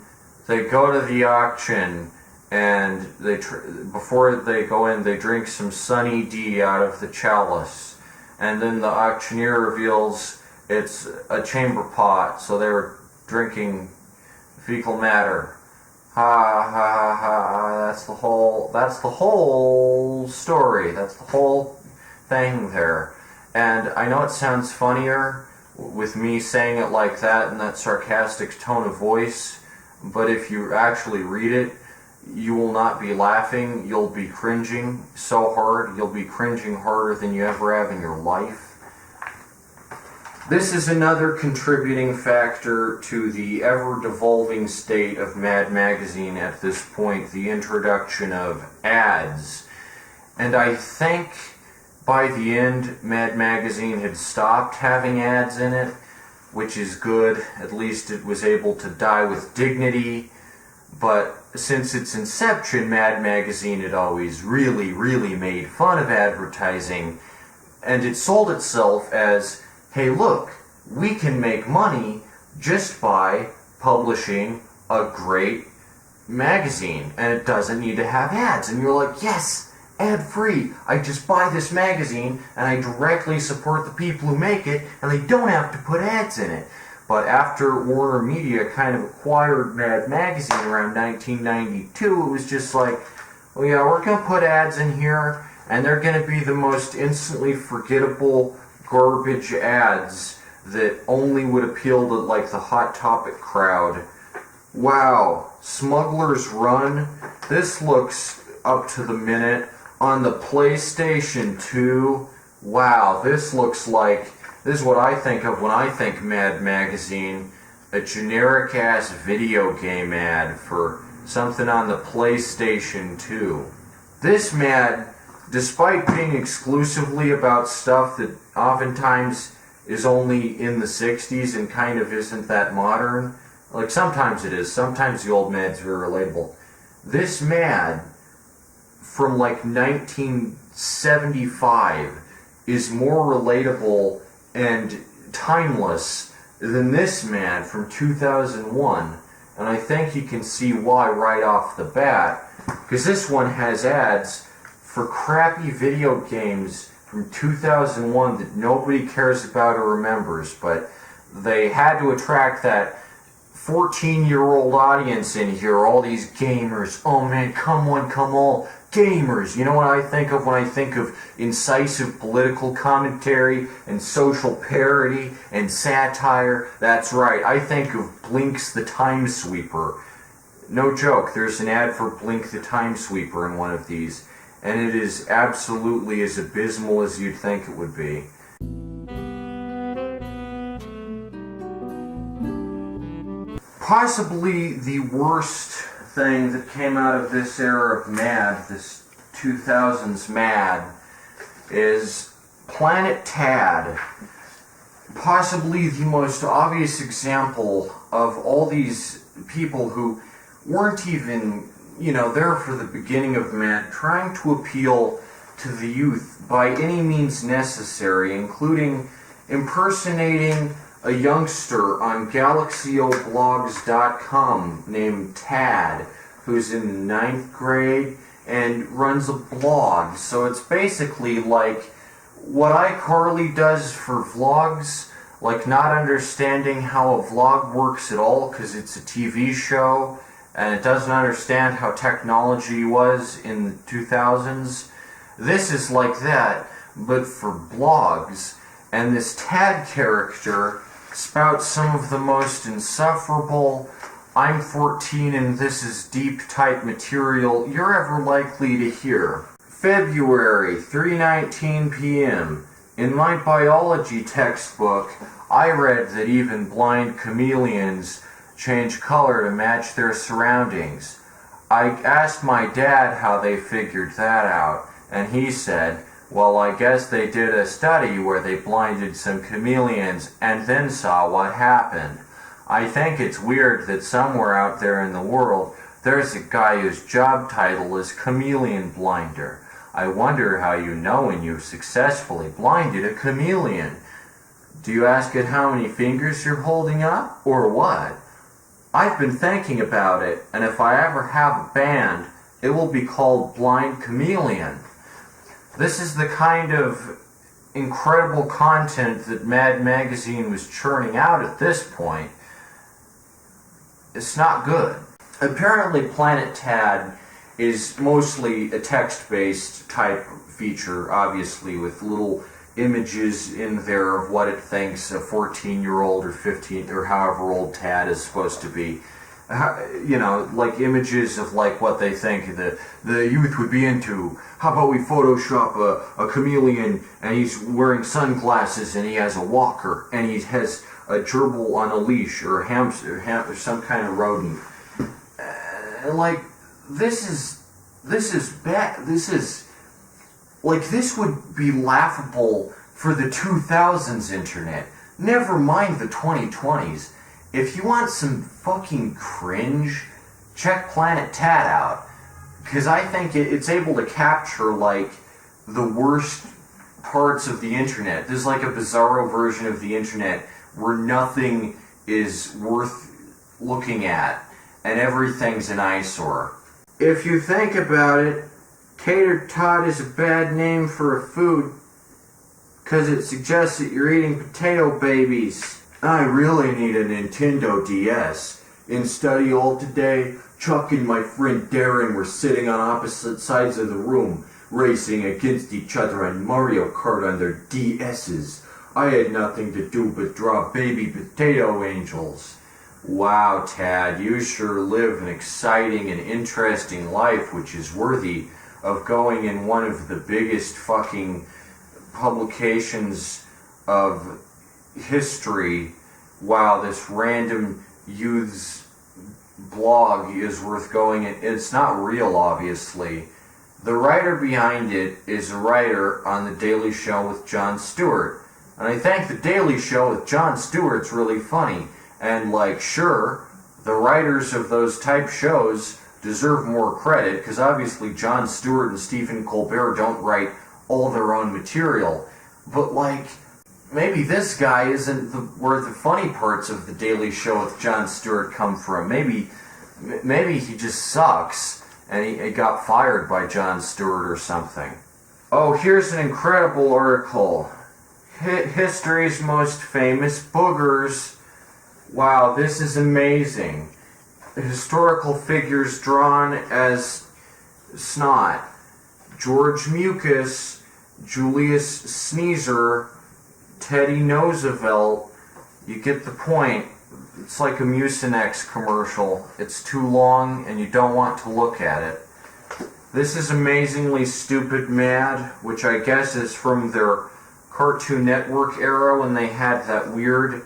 they go to the auction, and before they go in, they drink some Sunny D out of the chalice. And then the auctioneer reveals it's a chamber pot, so they were drinking fecal matter. Ha ha ha ha. That's the whole story. That's the whole thing there. And I know it sounds funnier with me saying it like that in that sarcastic tone of voice, but if you actually read it, you will not be laughing. You'll be cringing so hard. You'll be cringing harder than you ever have in your life. This is another contributing factor to the ever-devolving state of Mad Magazine at this point, the introduction of ads. And I think by the end, Mad Magazine had stopped having ads in it, which is good. At least it was able to die with dignity. But since its inception, Mad Magazine had always really, really made fun of advertising, and it sold itself as, hey look, we can make money just by publishing a great magazine, and it doesn't need to have ads. And you're like, yes, ad-free. I just buy this magazine, and I directly support the people who make it, and they don't have to put ads in it. But after Warner Media kind of acquired Mad Magazine around 1992, it was just like, well, yeah, we're going to put ads in here, and they're going to be the most instantly forgettable garbage ads that only would appeal to, like, the Hot Topic crowd. Wow, Smuggler's Run. This looks up to the minute. On the PlayStation 2, wow, this looks like, this is what I think of when I think Mad Magazine, a generic-ass video game ad for something on the PlayStation 2. This Mad, despite being exclusively about stuff that oftentimes is only in the 60s and kind of isn't that modern, like sometimes it is, sometimes the old Mad's very relatable. This Mad from like 1975 is more relatable and timeless than this Mad from 2001, and I think you can see why right off the bat, because this one has ads for crappy video games from 2001 that nobody cares about or remembers, but they had to attract that 14-year-old audience in here, all these gamers. Oh man, come on, gamers. You know what I think of when I think of incisive political commentary and social parody and satire? That's right, I think of Blinx the Time Sweeper. No joke, there's an ad for Blink the Time Sweeper in one of these, and it is absolutely as abysmal as you'd think it would be. Possibly the worst thing that came out of this era of Mad, this 2000s Mad, is Planet Tad. Possibly the most obvious example of all these people who weren't even, there for the beginning of Mad, trying to appeal to the youth by any means necessary, including impersonating a youngster on GalaxyOblogs.com named Tad, who's in 9th grade and runs a blog. So it's basically like what iCarly does for vlogs, like not understanding how a vlog works at all because it's a TV show and it doesn't understand how technology was in the 2000s. This is like that, but for blogs. And this Tad character spouts some of the most insufferable, I'm 14 and this is deep type material you're ever likely to hear. February, 3:19 p.m. In my biology textbook, I read that even blind chameleons change color to match their surroundings. I asked my dad how they figured that out, and he said, well, I guess they did a study where they blinded some chameleons and then saw what happened. I think it's weird that somewhere out there in the world, there's a guy whose job title is chameleon blinder. I wonder how you know when you've successfully blinded a chameleon. Do you ask it how many fingers you're holding up, or what? I've been thinking about it, and if I ever have a band, it will be called Blind Chameleon. This is the kind of incredible content that Mad Magazine was churning out at this point. It's not good. Apparently Planet Tad is mostly a text-based type feature, obviously, with little images in there of what it thinks a 14-year-old or 15 or however old Tad is supposed to be. Like images of like what they think the youth would be into. How about we Photoshop a chameleon and he's wearing sunglasses and he has a walker and he has a gerbil on a leash or a hamster or some kind of rodent. This is bad. This would be laughable for the 2000s internet. Never mind the 2020s. If you want some fucking cringe, check Planet Tad out. Because I think it's able to capture, the worst parts of the internet. There's like a bizarro version of the internet where nothing is worth looking at, and everything's an eyesore. If you think about it, tater tot is a bad name for a food, because it suggests that you're eating potato babies. I really need a Nintendo DS. In study hall today, Chuck and my friend Darren were sitting on opposite sides of the room, racing against each other on Mario Kart on their DS's. I had nothing to do but draw baby potato angels. Wow, Tad, you sure live an exciting and interesting life, which is worthy of going in one of the biggest fucking publications of history. Wow, this random youth's blog is worth going in. It's not real, obviously. The writer behind it is a writer on The Daily Show with Jon Stewart. And I think The Daily Show with Jon Stewart's really funny. And sure, the writers of those type shows deserve more credit, because obviously Jon Stewart and Stephen Colbert don't write all their own material. But maybe this guy isn't where the funny parts of The Daily Show with Jon Stewart come from. Maybe he just sucks, and he got fired by Jon Stewart or something. Oh, here's an incredible article. History's most famous boogers. Wow, this is amazing. Historical figures drawn as snot. George Mucus, Julius Sneezer, Teddy Roosevelt. You get the point. It's like a Mucinex commercial. It's too long and you don't want to look at it. This is Amazingly Stupid Mad, which I guess is from their Cartoon Network era when they had that weird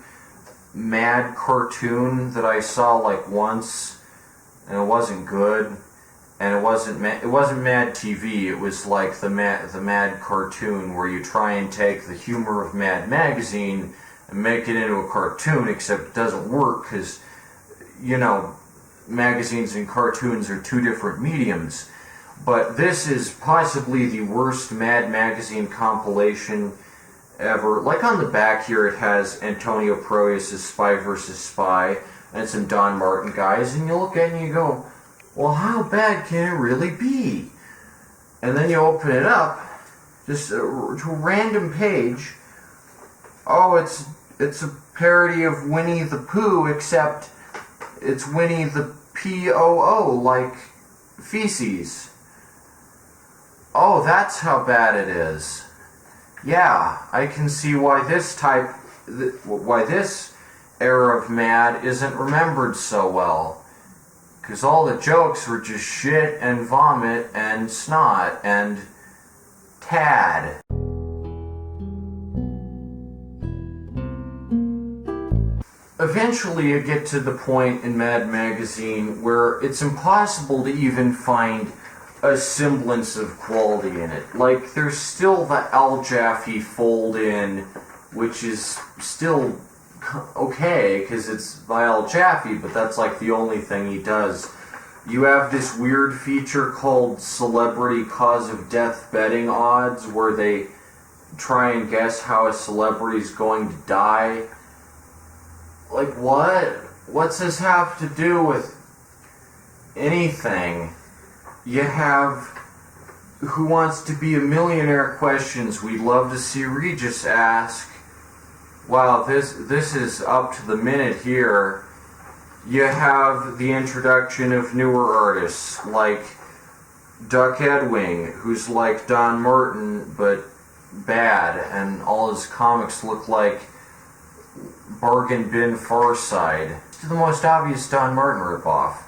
Mad cartoon that I saw like once, and it wasn't good. And it wasn't Mad TV. It was like the Mad cartoon, where you try and take the humor of Mad Magazine and make it into a cartoon, except it doesn't work because, you know, magazines and cartoons are two different mediums. But this is possibly the worst Mad Magazine compilation ever. Like on the back here, it has Antonio Proyas' Spy vs. Spy and some Don Martin guys, and you look at it and you go, well, how bad can it really be? And then you open it up, just to a random page. Oh, it's a parody of Winnie the Pooh, except it's Winnie the P-O-O, like feces. Oh, that's how bad it is. Yeah, I can see why this era of Mad isn't remembered so well. Because all the jokes were just shit and vomit and snot and tad. Eventually you get to the point in Mad Magazine where it's impossible to even find a semblance of quality in it. Like, there's still the Al Jaffe fold-in, which is still okay, because it's by Al Jaffe, but that's like the only thing he does. You have this weird feature called Celebrity Cause of Death Betting Odds, where they try and guess how a celebrity's going to die. Like, what? What's this have to do with anything? You have Who Wants to Be a Millionaire questions we'd love to see Regis ask. Wow, this is up to the minute here. You have the introduction of newer artists like Duck Edwing, who's like Don Martin but bad, and all his comics look like Bargain Bin Farside. It's the most obvious Don Martin ripoff.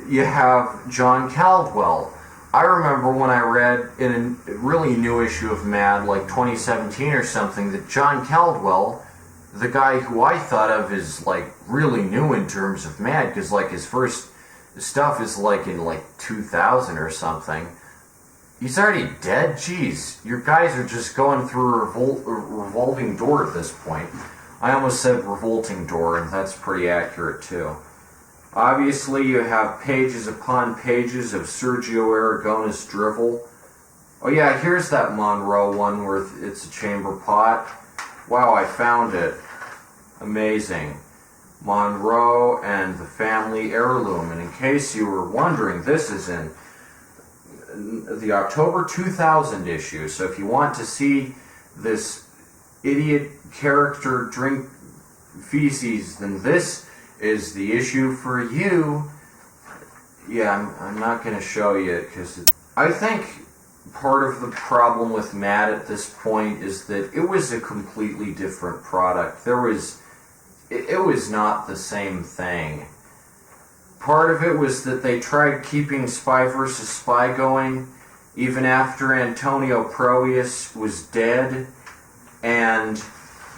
You have John Caldwell. I remember when I read in a really new issue of Mad, like 2017 or something, that John Caldwell, the guy who I thought of as like really new in terms of Mad, because like his first stuff is like in like 2000 or something, he's already dead? Jeez, your guys are just going through a revolving door at this point. I almost said revolting door, and that's pretty accurate too. Obviously, you have pages upon pages of Sergio Aragona's drivel. Oh yeah, here's that Monroe one where it's a chamber pot. Wow, I found it. Amazing. Monroe and the Family Heirloom. And in case you were wondering, this is in the October 2000 issue. So if you want to see this idiot character drink feces, then this is the issue for you. Yeah, I'm not going to show you because I think part of the problem with Mad at this point is that it was a completely different product. It was not the same thing. Part of it was that they tried keeping Spy vs. Spy going even after Antonio Proyas was dead, and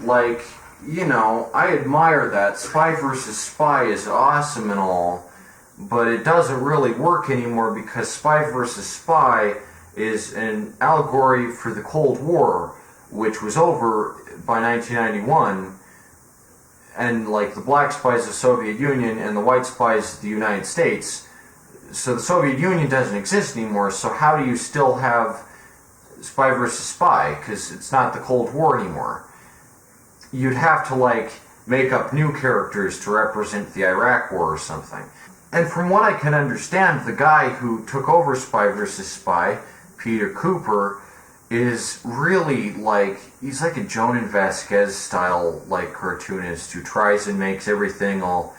like, you know, I admire that. Spy vs. Spy is awesome and all, but it doesn't really work anymore because Spy vs. Spy is an allegory for the Cold War, which was over by 1991, and like the black spies the Soviet Union and the white spies the United States. So the Soviet Union doesn't exist anymore, so how do you still have Spy vs. Spy? Because it's not the Cold War anymore. You'd have to like make up new characters to represent the Iraq War or something. And from what I can understand, the guy who took over Spy vs. Spy, Peter Cooper, is really like, he's like a Jonan Vasquez style like cartoonist who tries and makes everything all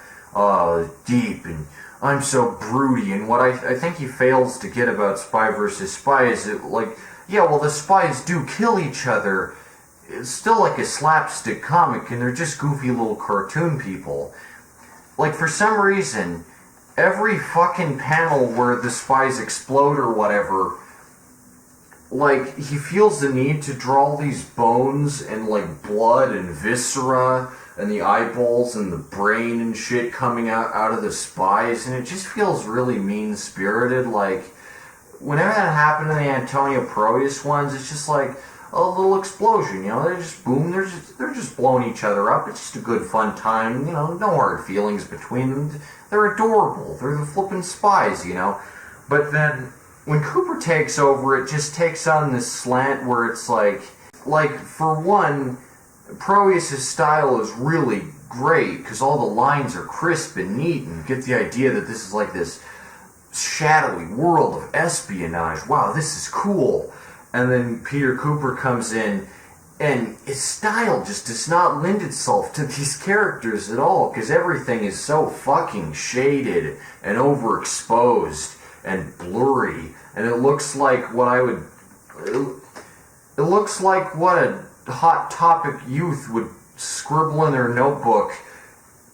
deep and I'm so broody. And what I think he fails to get about Spy vs. Spy is that, like, yeah, well, the spies do kill each other. It's still like a slapstick comic, and they're just goofy little cartoon people. Like, for some reason, every fucking panel where the spies explode or whatever, like, he feels the need to draw these bones and, like, blood and viscera and the eyeballs and the brain and shit coming out of the spies, and it just feels really mean-spirited. Like, whenever that happened in the Antonio Proyas ones, it's just like a little explosion, you know, they're just boom, they're just blowing each other up. It's just a good fun time, you know, no hard feelings between them. They're adorable, they're the flippin' spies, you know. But then when Cooper takes over, it just takes on this slant where it's like for one, Proyas' style is really great because all the lines are crisp and neat, and you get the idea that this is like this shadowy world of espionage. Wow, this is cool. And then Peter Cooper comes in, and his style just does not lend itself to these characters at all, because everything is so fucking shaded and overexposed and blurry, and it looks like what it looks like what a Hot Topic youth would scribble in their notebook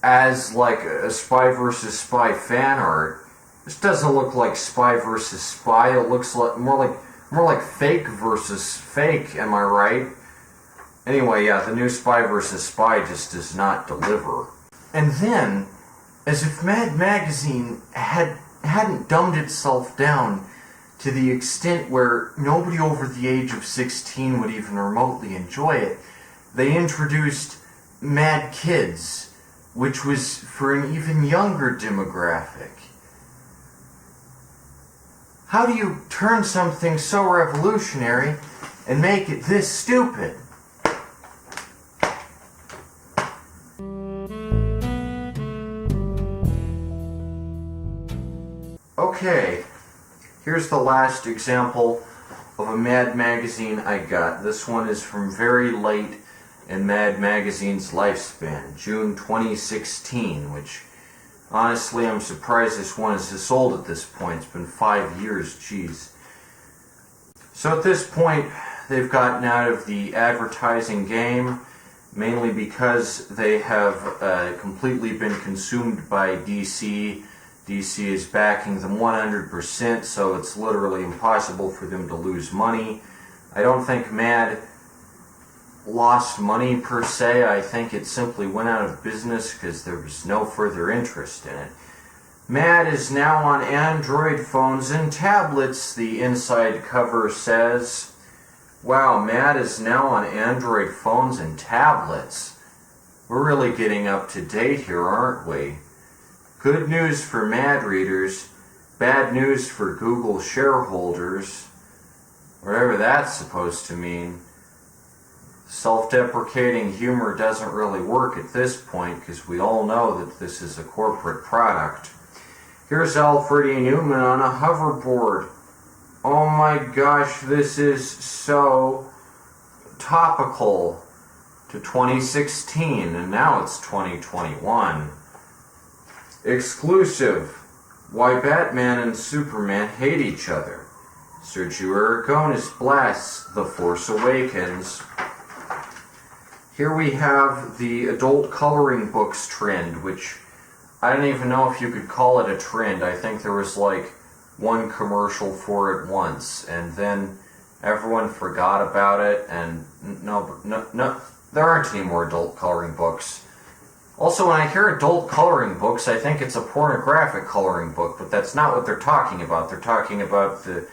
as like a Spy versus Spy fan art. This doesn't look like Spy versus Spy. It looks like more like fake versus fake. Am I right? Anyway, yeah, the new Spy versus Spy just does not deliver. And then, as if Mad Magazine hadn't dumbed itself down to the extent where nobody over the age of 16 would even remotely enjoy it, they introduced Mad Kids, which was for an even younger demographic. How do you turn something so revolutionary and make it this stupid? Okay, here's the last example of a Mad Magazine I got. This one is from very late in Mad Magazine's lifespan, June 2016, which honestly I'm surprised this one is this old at this point. It's been 5 years, jeez. So at this point, they've gotten out of the advertising game, mainly because they have completely been consumed by DC. DC is backing them 100%, so it's literally impossible for them to lose money. I don't think Mad lost money per se. I think it simply went out of business because there was no further interest in it. Mad is now on Android phones and tablets, the inside cover says. Wow, Mad is now on Android phones and tablets. We're really getting up to date here, aren't we? Good news for Mad readers, bad news for Google shareholders, whatever that's supposed to mean. Self-deprecating humor doesn't really work at this point because we all know that this is a corporate product. Here's Alfred E. Newman on a hoverboard. Oh my gosh, this is so topical to 2016, and now it's 2021. Exclusive. Why Batman and Superman hate each other. Sergio Aragonés blasts The Force Awakens. Here we have the adult coloring books trend, which I don't even know if you could call it a trend. I think there was like one commercial for it once, and then everyone forgot about it, and no, there aren't any more adult coloring books. Also, when I hear adult coloring books, I think it's a pornographic coloring book, but that's not what they're talking about. They're talking about the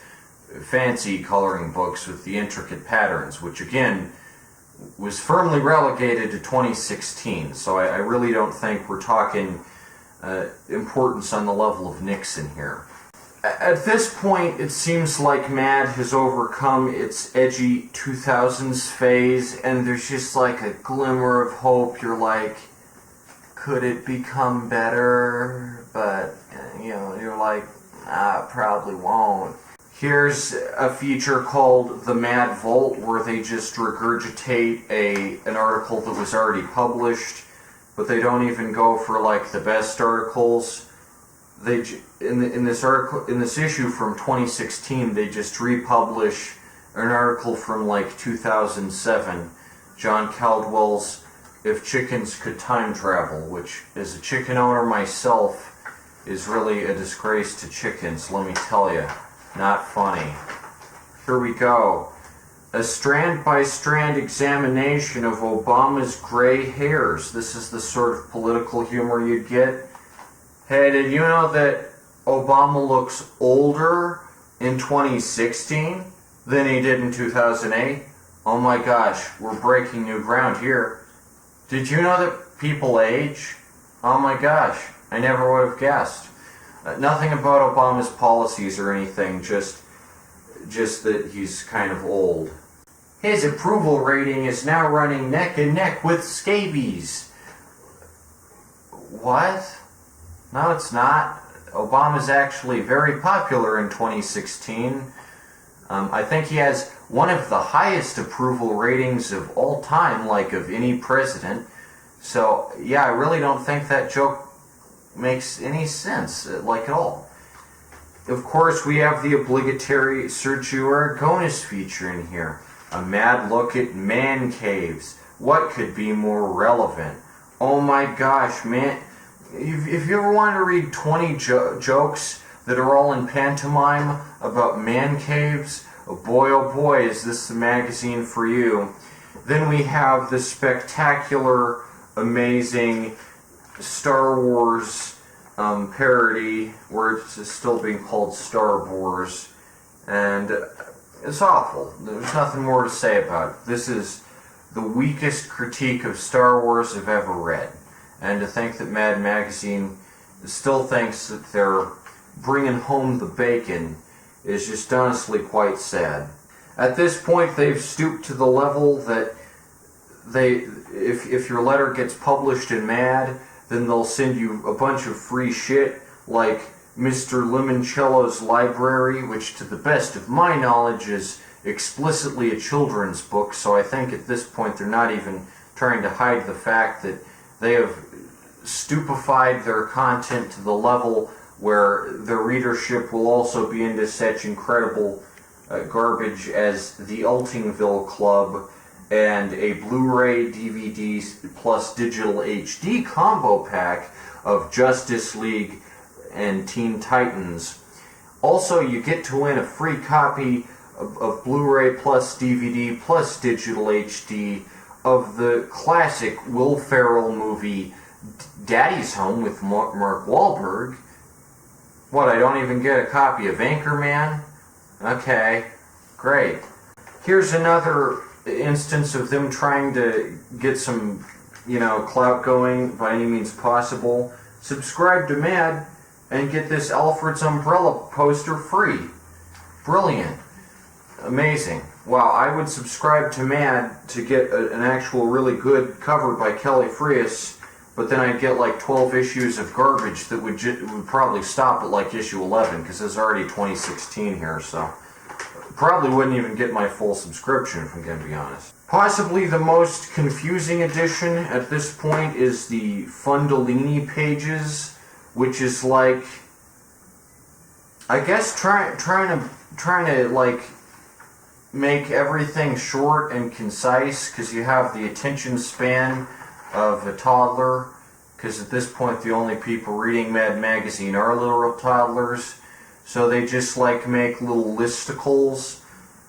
fancy coloring books with the intricate patterns, which again was firmly relegated to 2016, so I really don't think we're talking importance on the level of Nixon here. At this point, it seems like Mad has overcome its edgy 2000s phase, and there's just like a glimmer of hope. You're like, could it become better? But, you know, you're like, it probably won't. Here's a feature called The Mad Vault, where they just regurgitate an article that was already published, but they don't even go for like the best articles. They in this issue from 2016, they just republish an article from like 2007, John Caldwell's If Chickens Could Time Travel, which, as a chicken owner myself, is really a disgrace to chickens, let me tell you. Not funny. Here we go. A strand-by-strand examination of Obama's gray hairs. This is the sort of political humor you'd get. Hey, did you know that Obama looks older in 2016 than he did in 2008? Oh my gosh, we're breaking new ground here. Did you know that people age? Oh my gosh, I never would have guessed. Nothing about Obama's policies or anything, just that he's kind of old. His approval rating is now running neck and neck with scabies. What? No, it's not. Obama's actually very popular in 2016. I think he has one of the highest approval ratings of all time, like of any president. So, yeah, I really don't think that joke makes any sense, like at all. Of course, we have the obligatory Sergio Aragonés feature in here. A mad look at man caves. What could be more relevant? Oh my gosh, man. If you ever wanted to read 20 jokes that are all in pantomime about man caves, oh boy, is this the magazine for you. Then we have the spectacular, amazing Star Wars parody, where it's still being called Star Wars, and it's awful. There's nothing more to say about it. This is the weakest critique of Star Wars I've ever read. And to think that Mad Magazine still thinks that they're bringing home the bacon is just honestly quite sad. At this point, they've stooped to the level that if your letter gets published in Mad, then they'll send you a bunch of free shit, like Mr. Limoncello's Library, which to the best of my knowledge is explicitly a children's book, so I think at this point they're not even trying to hide the fact that they have stupefied their content to the level where their readership will also be into such incredible garbage as the Ultingville Club and a Blu-ray, DVD, plus digital HD combo pack of Justice League and Teen Titans. Also, you get to win a free copy of Blu-ray plus DVD plus digital HD of the classic Will Ferrell movie Daddy's Home with Mark Wahlberg. What, I don't even get a copy of Anchorman? Okay, great. Here's another instance of them trying to get some, clout going by any means possible. Subscribe to Mad and get this Alfred's Umbrella poster free. Brilliant. Amazing. Wow, I would subscribe to Mad to get an actual really good cover by Kelly Frias, but then I'd get like 12 issues of garbage that would probably stop at like issue 11, because it's already 2016 here, so probably wouldn't even get my full subscription, if I'm going to be honest. Possibly the most confusing edition at this point is the Fundolini pages, which is like, I guess trying to like make everything short and concise, because you have the attention span of a toddler, because at this point the only people reading Mad Magazine are literal toddlers, so they just like make little listicles,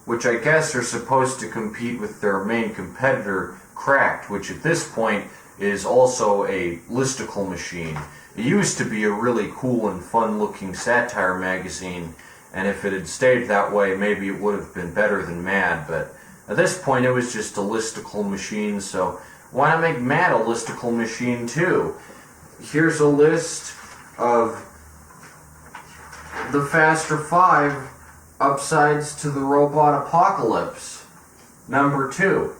which I guess are supposed to compete with their main competitor, Cracked, which at this point is also a listicle machine. It used to be a really cool and fun looking satire magazine, and if it had stayed that way, maybe it would have been better than Mad, but at this point it was just a listicle machine, so why not make Mad a listicle machine too? Here's a list of the Faster 5 upsides to the robot apocalypse. Number 2.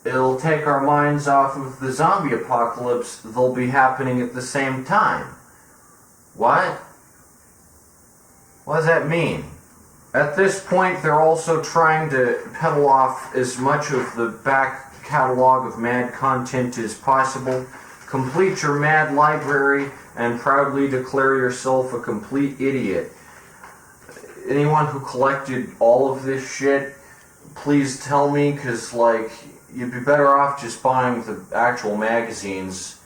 It'll take our minds off of the zombie apocalypse. They'll be happening at the same time. What? What does that mean? At this point, they're also trying to peddle off as much of the back catalog of Mad content as possible. Complete your Mad library and proudly declare yourself a complete idiot. Anyone who collected all of this shit, please tell me, because, you'd be better off just buying the actual magazines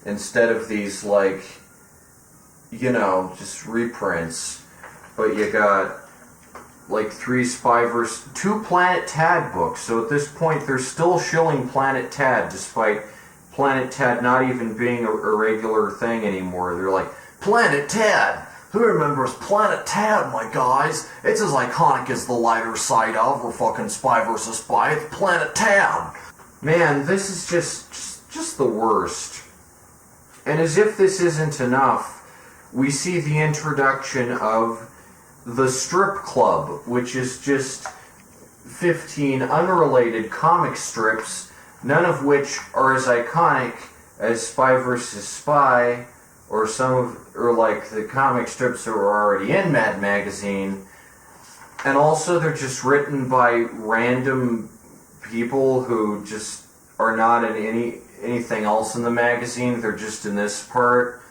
instead of these, just reprints. But you got like 2 Planet Tad books. So at this point, they're still shilling Planet Tad, despite Planet Tad not even being a regular thing anymore. They're like, Planet Tad! Who remembers Planet Tad, my guys? It's as iconic as the lighter side of, or fucking Spy vs. Spy. It's Planet Tad! Man, this is just the worst. And as if this isn't enough, we see the introduction of the Strip Club, which is just 15 unrelated comic strips, none of which are as iconic as Spy vs. Spy, or like the comic strips that were already in Mad Magazine. And also they're just written by random people who just are not in anything else in the magazine. They're just in this part.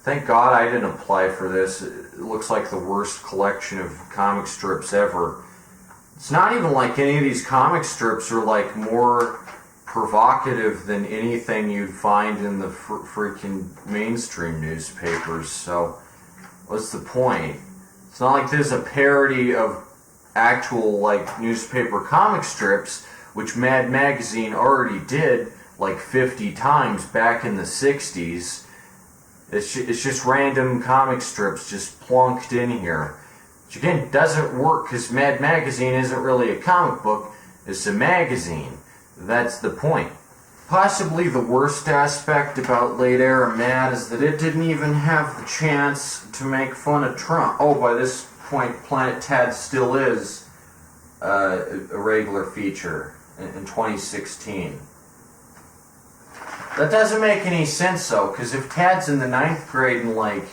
Thank God I didn't apply for this. It looks like the worst collection of comic strips ever. It's not even like any of these comic strips are like more provocative than anything you'd find in the freaking mainstream newspapers. So what's the point? It's not like there's a parody of actual like newspaper comic strips, which Mad Magazine already did like 50 times back in the 60s. It's just random comic strips just plonked in here. Which again doesn't work because Mad Magazine isn't really a comic book, it's a magazine. That's the point. Possibly the worst aspect about late era Mad is that it didn't even have the chance to make fun of Trump. Oh, by this point, Planet Tad still is a regular feature in 2016. That doesn't make any sense though, because if Tad's in the 9th grade in like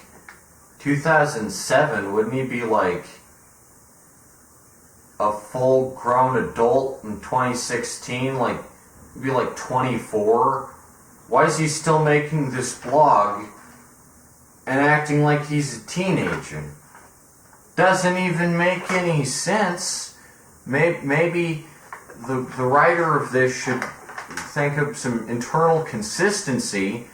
2007, wouldn't he be like a full-grown adult in 2016? Like, he'd be like 24. Why is he still making this blog and acting like he's a teenager? Doesn't even make any sense. Maybe the writer of this should think of some internal consistency.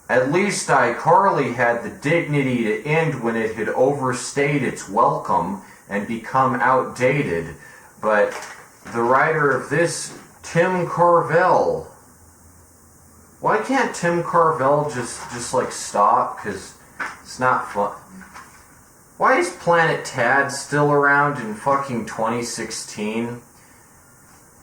At least iCarly had the dignity to end when it had overstayed its welcome and become outdated. But the writer of this, Tim Carvel, why can't Tim Carvel just like stop? Because it's not fun. Why is Planet Tad still around in fucking 2016?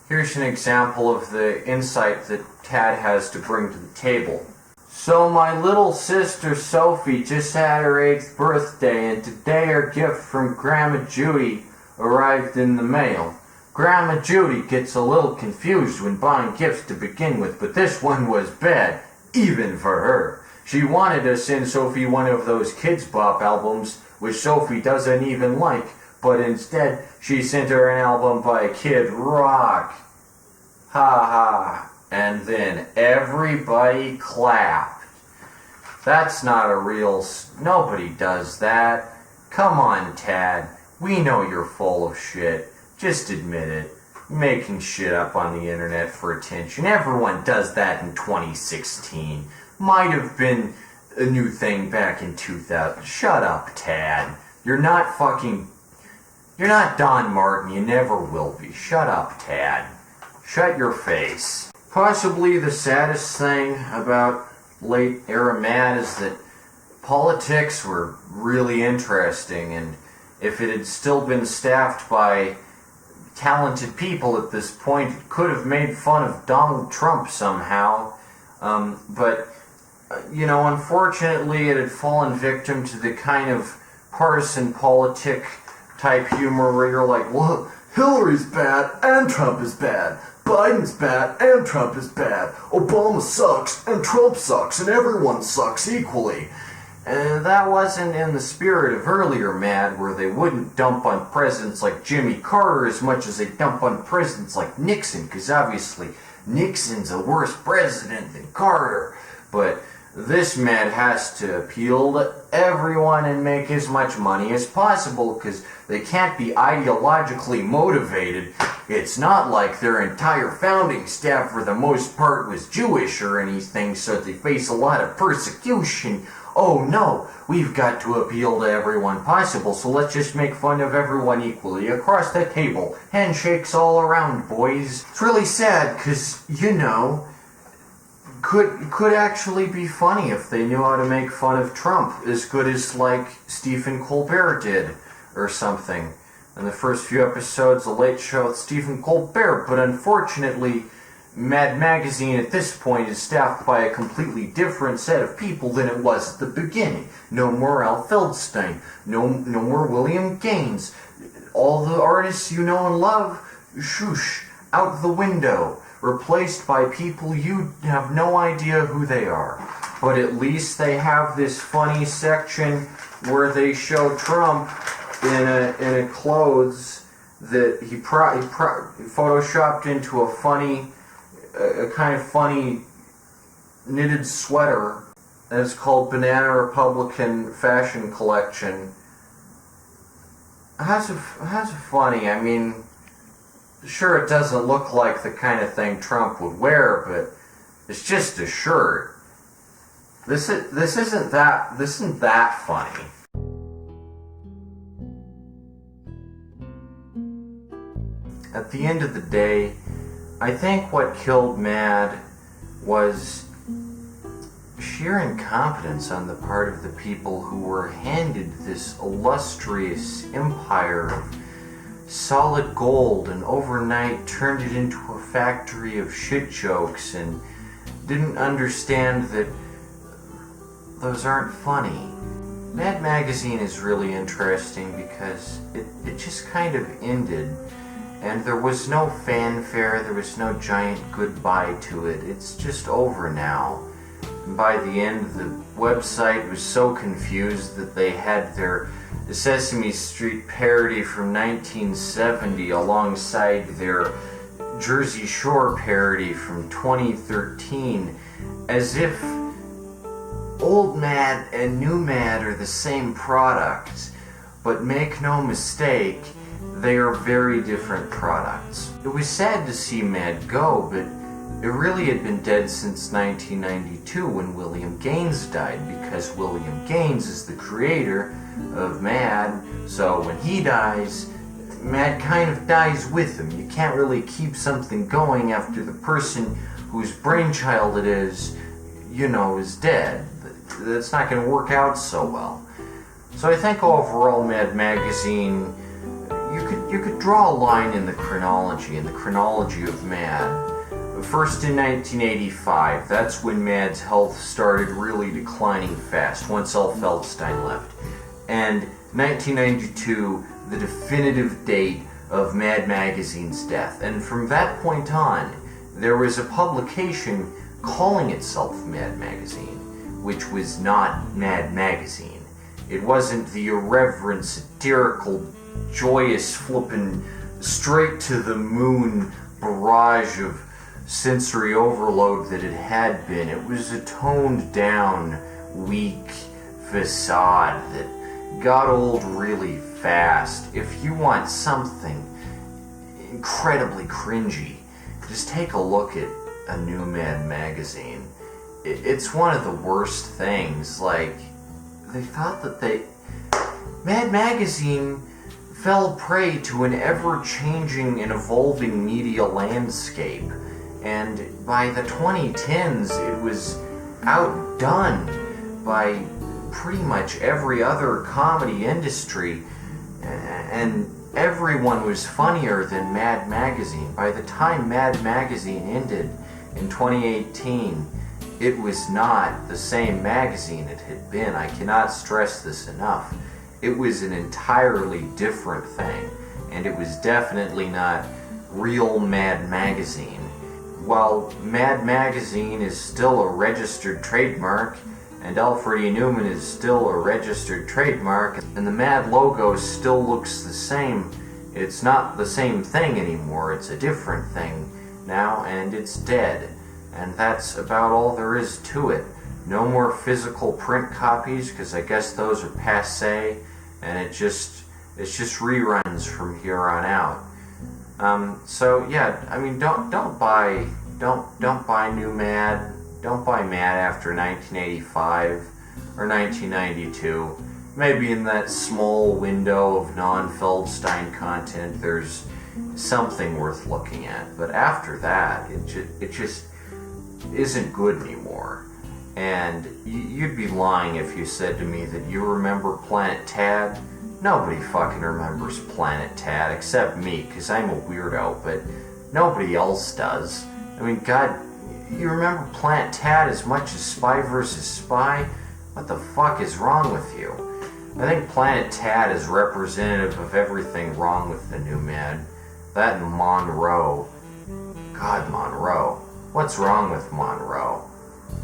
Here's an example of the insight that Tad has to bring to the table. So my little sister Sophie just had her 8th birthday, and today her gift from Grandma Judy arrived in the mail. Grandma Judy gets a little confused when buying gifts to begin with, but this one was bad, even for her. She wanted to send Sophie one of those Kidz Bop albums, which Sophie doesn't even like, but instead she sent her an album by Kid Rock. Ha ha. And then everybody clapped. That's not a real... Nobody does that. Come on, Tad. We know you're full of shit. Just admit it. Making shit up on the internet for attention. Everyone does that in 2016. Might have been a new thing back in 2000. Shut up, Tad. You're not Don Martin. You never will be. Shut up, Tad. Shut your face. Possibly the saddest thing about late era Mad is that politics were really interesting, and if it had still been staffed by talented people at this point, it could have made fun of Donald Trump somehow. But unfortunately it had fallen victim to the kind of partisan politic type humor where you're like, well, Hillary's bad and Trump is bad. Biden's bad and Trump is bad. Obama sucks and Trump sucks and everyone sucks equally. And that wasn't in the spirit of earlier Mad, where they wouldn't dump on presidents like Jimmy Carter as much as they dump on presidents like Nixon, because obviously Nixon's a worse president than Carter. But this Mad has to appeal to everyone and make as much money as possible, because they can't be ideologically motivated. It's not like their entire founding staff for the most part was Jewish or anything, so they face a lot of persecution oh no, we've got to appeal to everyone possible, so let's just make fun of everyone equally across the table. Handshakes all around, boys. It's really sad, because, could actually be funny if they knew how to make fun of Trump as good as, like, Stephen Colbert did, or something. In the first few episodes of Late Show with Stephen Colbert, but unfortunately, Mad Magazine at this point is staffed by a completely different set of people than it was at the beginning. No more Al Feldstein, no more William Gaines. All the artists you know and love, shoosh, out the window, replaced by people you have no idea who they are. But at least they have this funny section where they show Trump in a clothes that he photoshopped into a kind of funny knitted sweater, and it's called Banana Republican Fashion Collection. How's it funny? I mean, sure, it doesn't look like the kind of thing Trump would wear, but it's just a shirt. This isn't that funny. At the end of the day, I think what killed Mad was sheer incompetence on the part of the people who were handed this illustrious empire of solid gold and overnight turned it into a factory of shit jokes and didn't understand that those aren't funny. Mad Magazine is really interesting because it just kind of ended. And there was no fanfare, there was no giant goodbye to it. It's just over now. And by the end, the website was so confused that they had their Sesame Street parody from 1970 alongside their Jersey Shore parody from 2013, as if old Mad and new Mad are the same product. But make no mistake, they are very different products. It was sad to see Mad go, but it really had been dead since 1992 when William Gaines died, because William Gaines is the creator of Mad, so when he dies, Mad kind of dies with him. You can't really keep something going after the person whose brainchild it is, is dead. That's not going to work out so well. So I think overall Mad Magazine, you could draw a line in the chronology of Mad. First in 1985, that's when Mad's health started really declining fast, once Al Feldstein left. And 1992, the definitive date of Mad Magazine's death. And from that point on, there was a publication calling itself Mad Magazine, which was not Mad Magazine. It wasn't the irreverent, satirical, joyous, flippin', straight-to-the-moon barrage of sensory overload that it had been. It was a toned-down, weak facade that got old really fast. If you want something incredibly cringy, just take a look at a new Mad Magazine. It's one of the worst things. Like, they thought that Mad Magazine fell prey to an ever-changing and evolving media landscape, and by the 2010s it was outdone by pretty much every other comedy industry, and everyone was funnier than Mad Magazine. By the time Mad Magazine ended in 2018, it was not the same magazine it had been. I cannot stress this enough. It was an entirely different thing, and it was definitely not real Mad Magazine. While Mad Magazine is still a registered trademark, and Alfred E. Newman is still a registered trademark, and the Mad logo still looks the same, it's not the same thing anymore. It's a different thing now, and it's dead. And that's about all there is to it. No more physical print copies, because I guess those are passé, and it's just reruns from here on out. So yeah, I mean, don't buy new Mad. Don't buy Mad after 1985. or 1992. Maybe in that small window of non-Feldstein content, there's something worth looking at. But after that, it just isn't good anymore. And you'd be lying if you said to me that you remember Planet Tad. Nobody fucking remembers Planet Tad except me, because I'm a weirdo, but nobody else does. I mean, God, you remember Planet Tad as much as Spy vs. Spy? What the fuck is wrong with you? I think Planet Tad is representative of everything wrong with the new Mad. That and Monroe. God, Monroe. What's wrong with Monroe?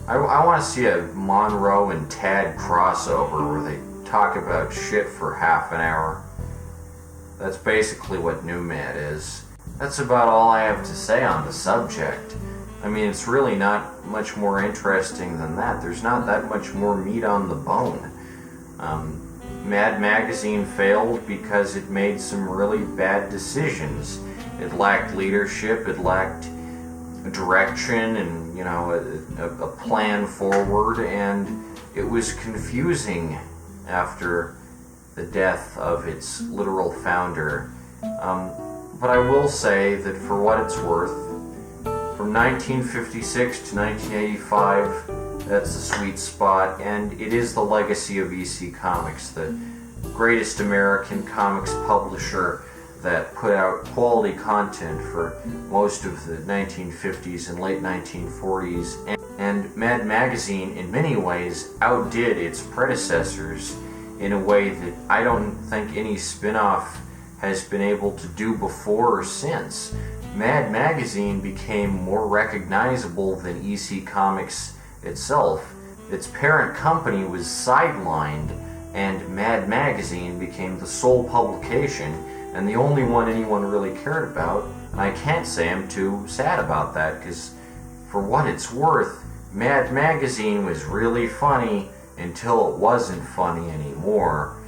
I want to see a Monroe and Tad crossover where they talk about shit for half an hour. That's basically what New Mad is. That's about all I have to say on the subject. I mean, it's really not much more interesting than that. There's not that much more meat on the bone. Mad Magazine failed because it made some really bad decisions. It lacked leadership, it lacked direction, and, you know, a plan forward, and it was confusing after the death of its literal founder. But I will say that for what it's worth, from 1956 to 1985, that's the sweet spot, and it is the legacy of EC Comics, the greatest American comics publisher that put out quality content for most of the 1950s and late 1940s. And Mad Magazine, in many ways, outdid its predecessors in a way that I don't think any spin-off has been able to do before or since. Mad Magazine became more recognizable than EC Comics itself. Its parent company was sidelined, and Mad Magazine became the sole publication and the only one anyone really cared about. And I can't say I'm too sad about that, because for what it's worth, Mad Magazine was really funny until it wasn't funny anymore.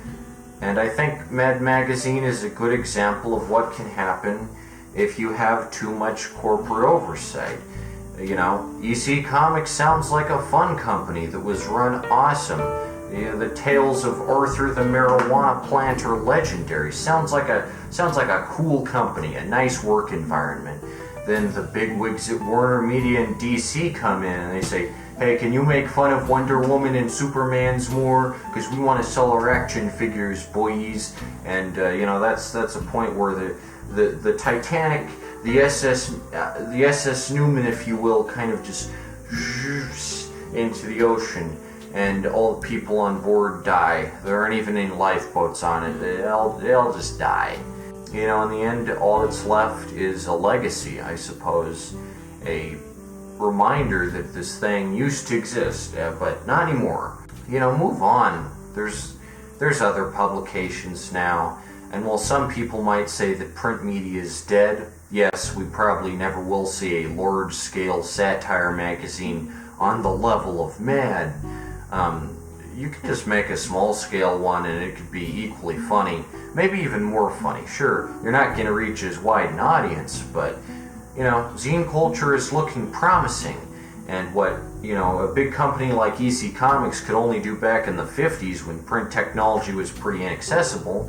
And I think Mad Magazine is a good example of what can happen if you have too much corporate oversight. You know, EC Comics sounds like a fun company that was run awesome. You know, the tales of Arthur the Marijuana Planter legendary. Sounds like a cool company, a nice work environment. Then the bigwigs at Warner Media and DC come in and they say, hey, can you make fun of Wonder Woman and Superman's more? Because we want to sell our action figures, boys. And you know, that's a point where the Titanic, the SS Newman, if you will, kind of just into the ocean, and all the people on board die. There aren't even any lifeboats on it. They all just die. You know, in the end, all that's left is a legacy, I suppose. A reminder that this thing used to exist, but not anymore. You know, move on. There's other publications now, and while some people might say that print media is dead, yes, we probably never will see a large-scale satire magazine on the level of Mad. You can just make a small-scale one and it could be equally funny, maybe even more funny. Sure, you're not going to reach as wide an audience, but, you know, zine culture is looking promising. And what, you know, a big company like EC Comics could only do back in the 50s when print technology was pretty inaccessible,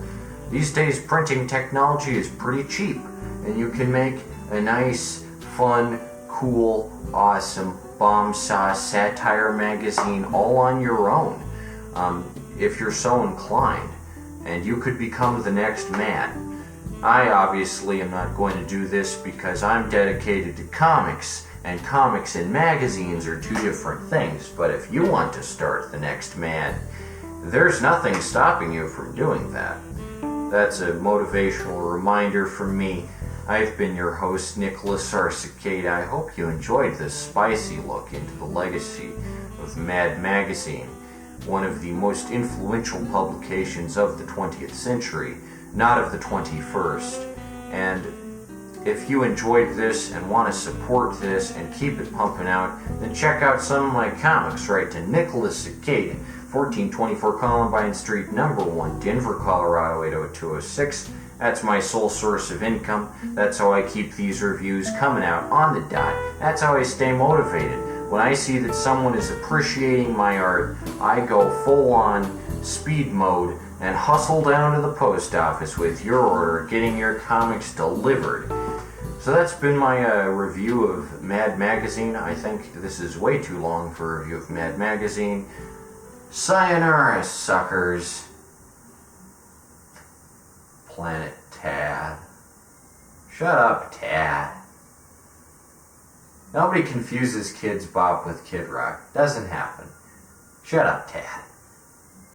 these days printing technology is pretty cheap, and you can make a nice, fun, cool, awesome, bomb sauce satire magazine all on your own, if you're so inclined, and you could become the next Mad. I obviously am not going to do this because I'm dedicated to comics, and comics and magazines are two different things, but if you want to start the next Mad, there's nothing stopping you from doing that. That's a motivational reminder from me. I've been your host, Nicholas R. Cicada. I hope you enjoyed this spicy look into the legacy of Mad Magazine, one of the most influential publications of the 20th century, not of the 21st. And if you enjoyed this and want to support this and keep it pumping out, then check out some of my comics. Write to Nicholas Cicada, 1424 Columbine Street, number 1, Denver, Colorado, 80206. That's my sole source of income. That's how I keep these reviews coming out on the dot. That's how I stay motivated. When I see that someone is appreciating my art, I go full on speed mode and hustle down to the post office with your order, getting your comics delivered. So that's been my review of Mad Magazine. I think this is way too long for a review of Mad Magazine. Sayonara, suckers. Planet Tad. Shut up, Tad. Nobody confuses Kidz Bop with Kid Rock. Doesn't happen. Shut up, Tad.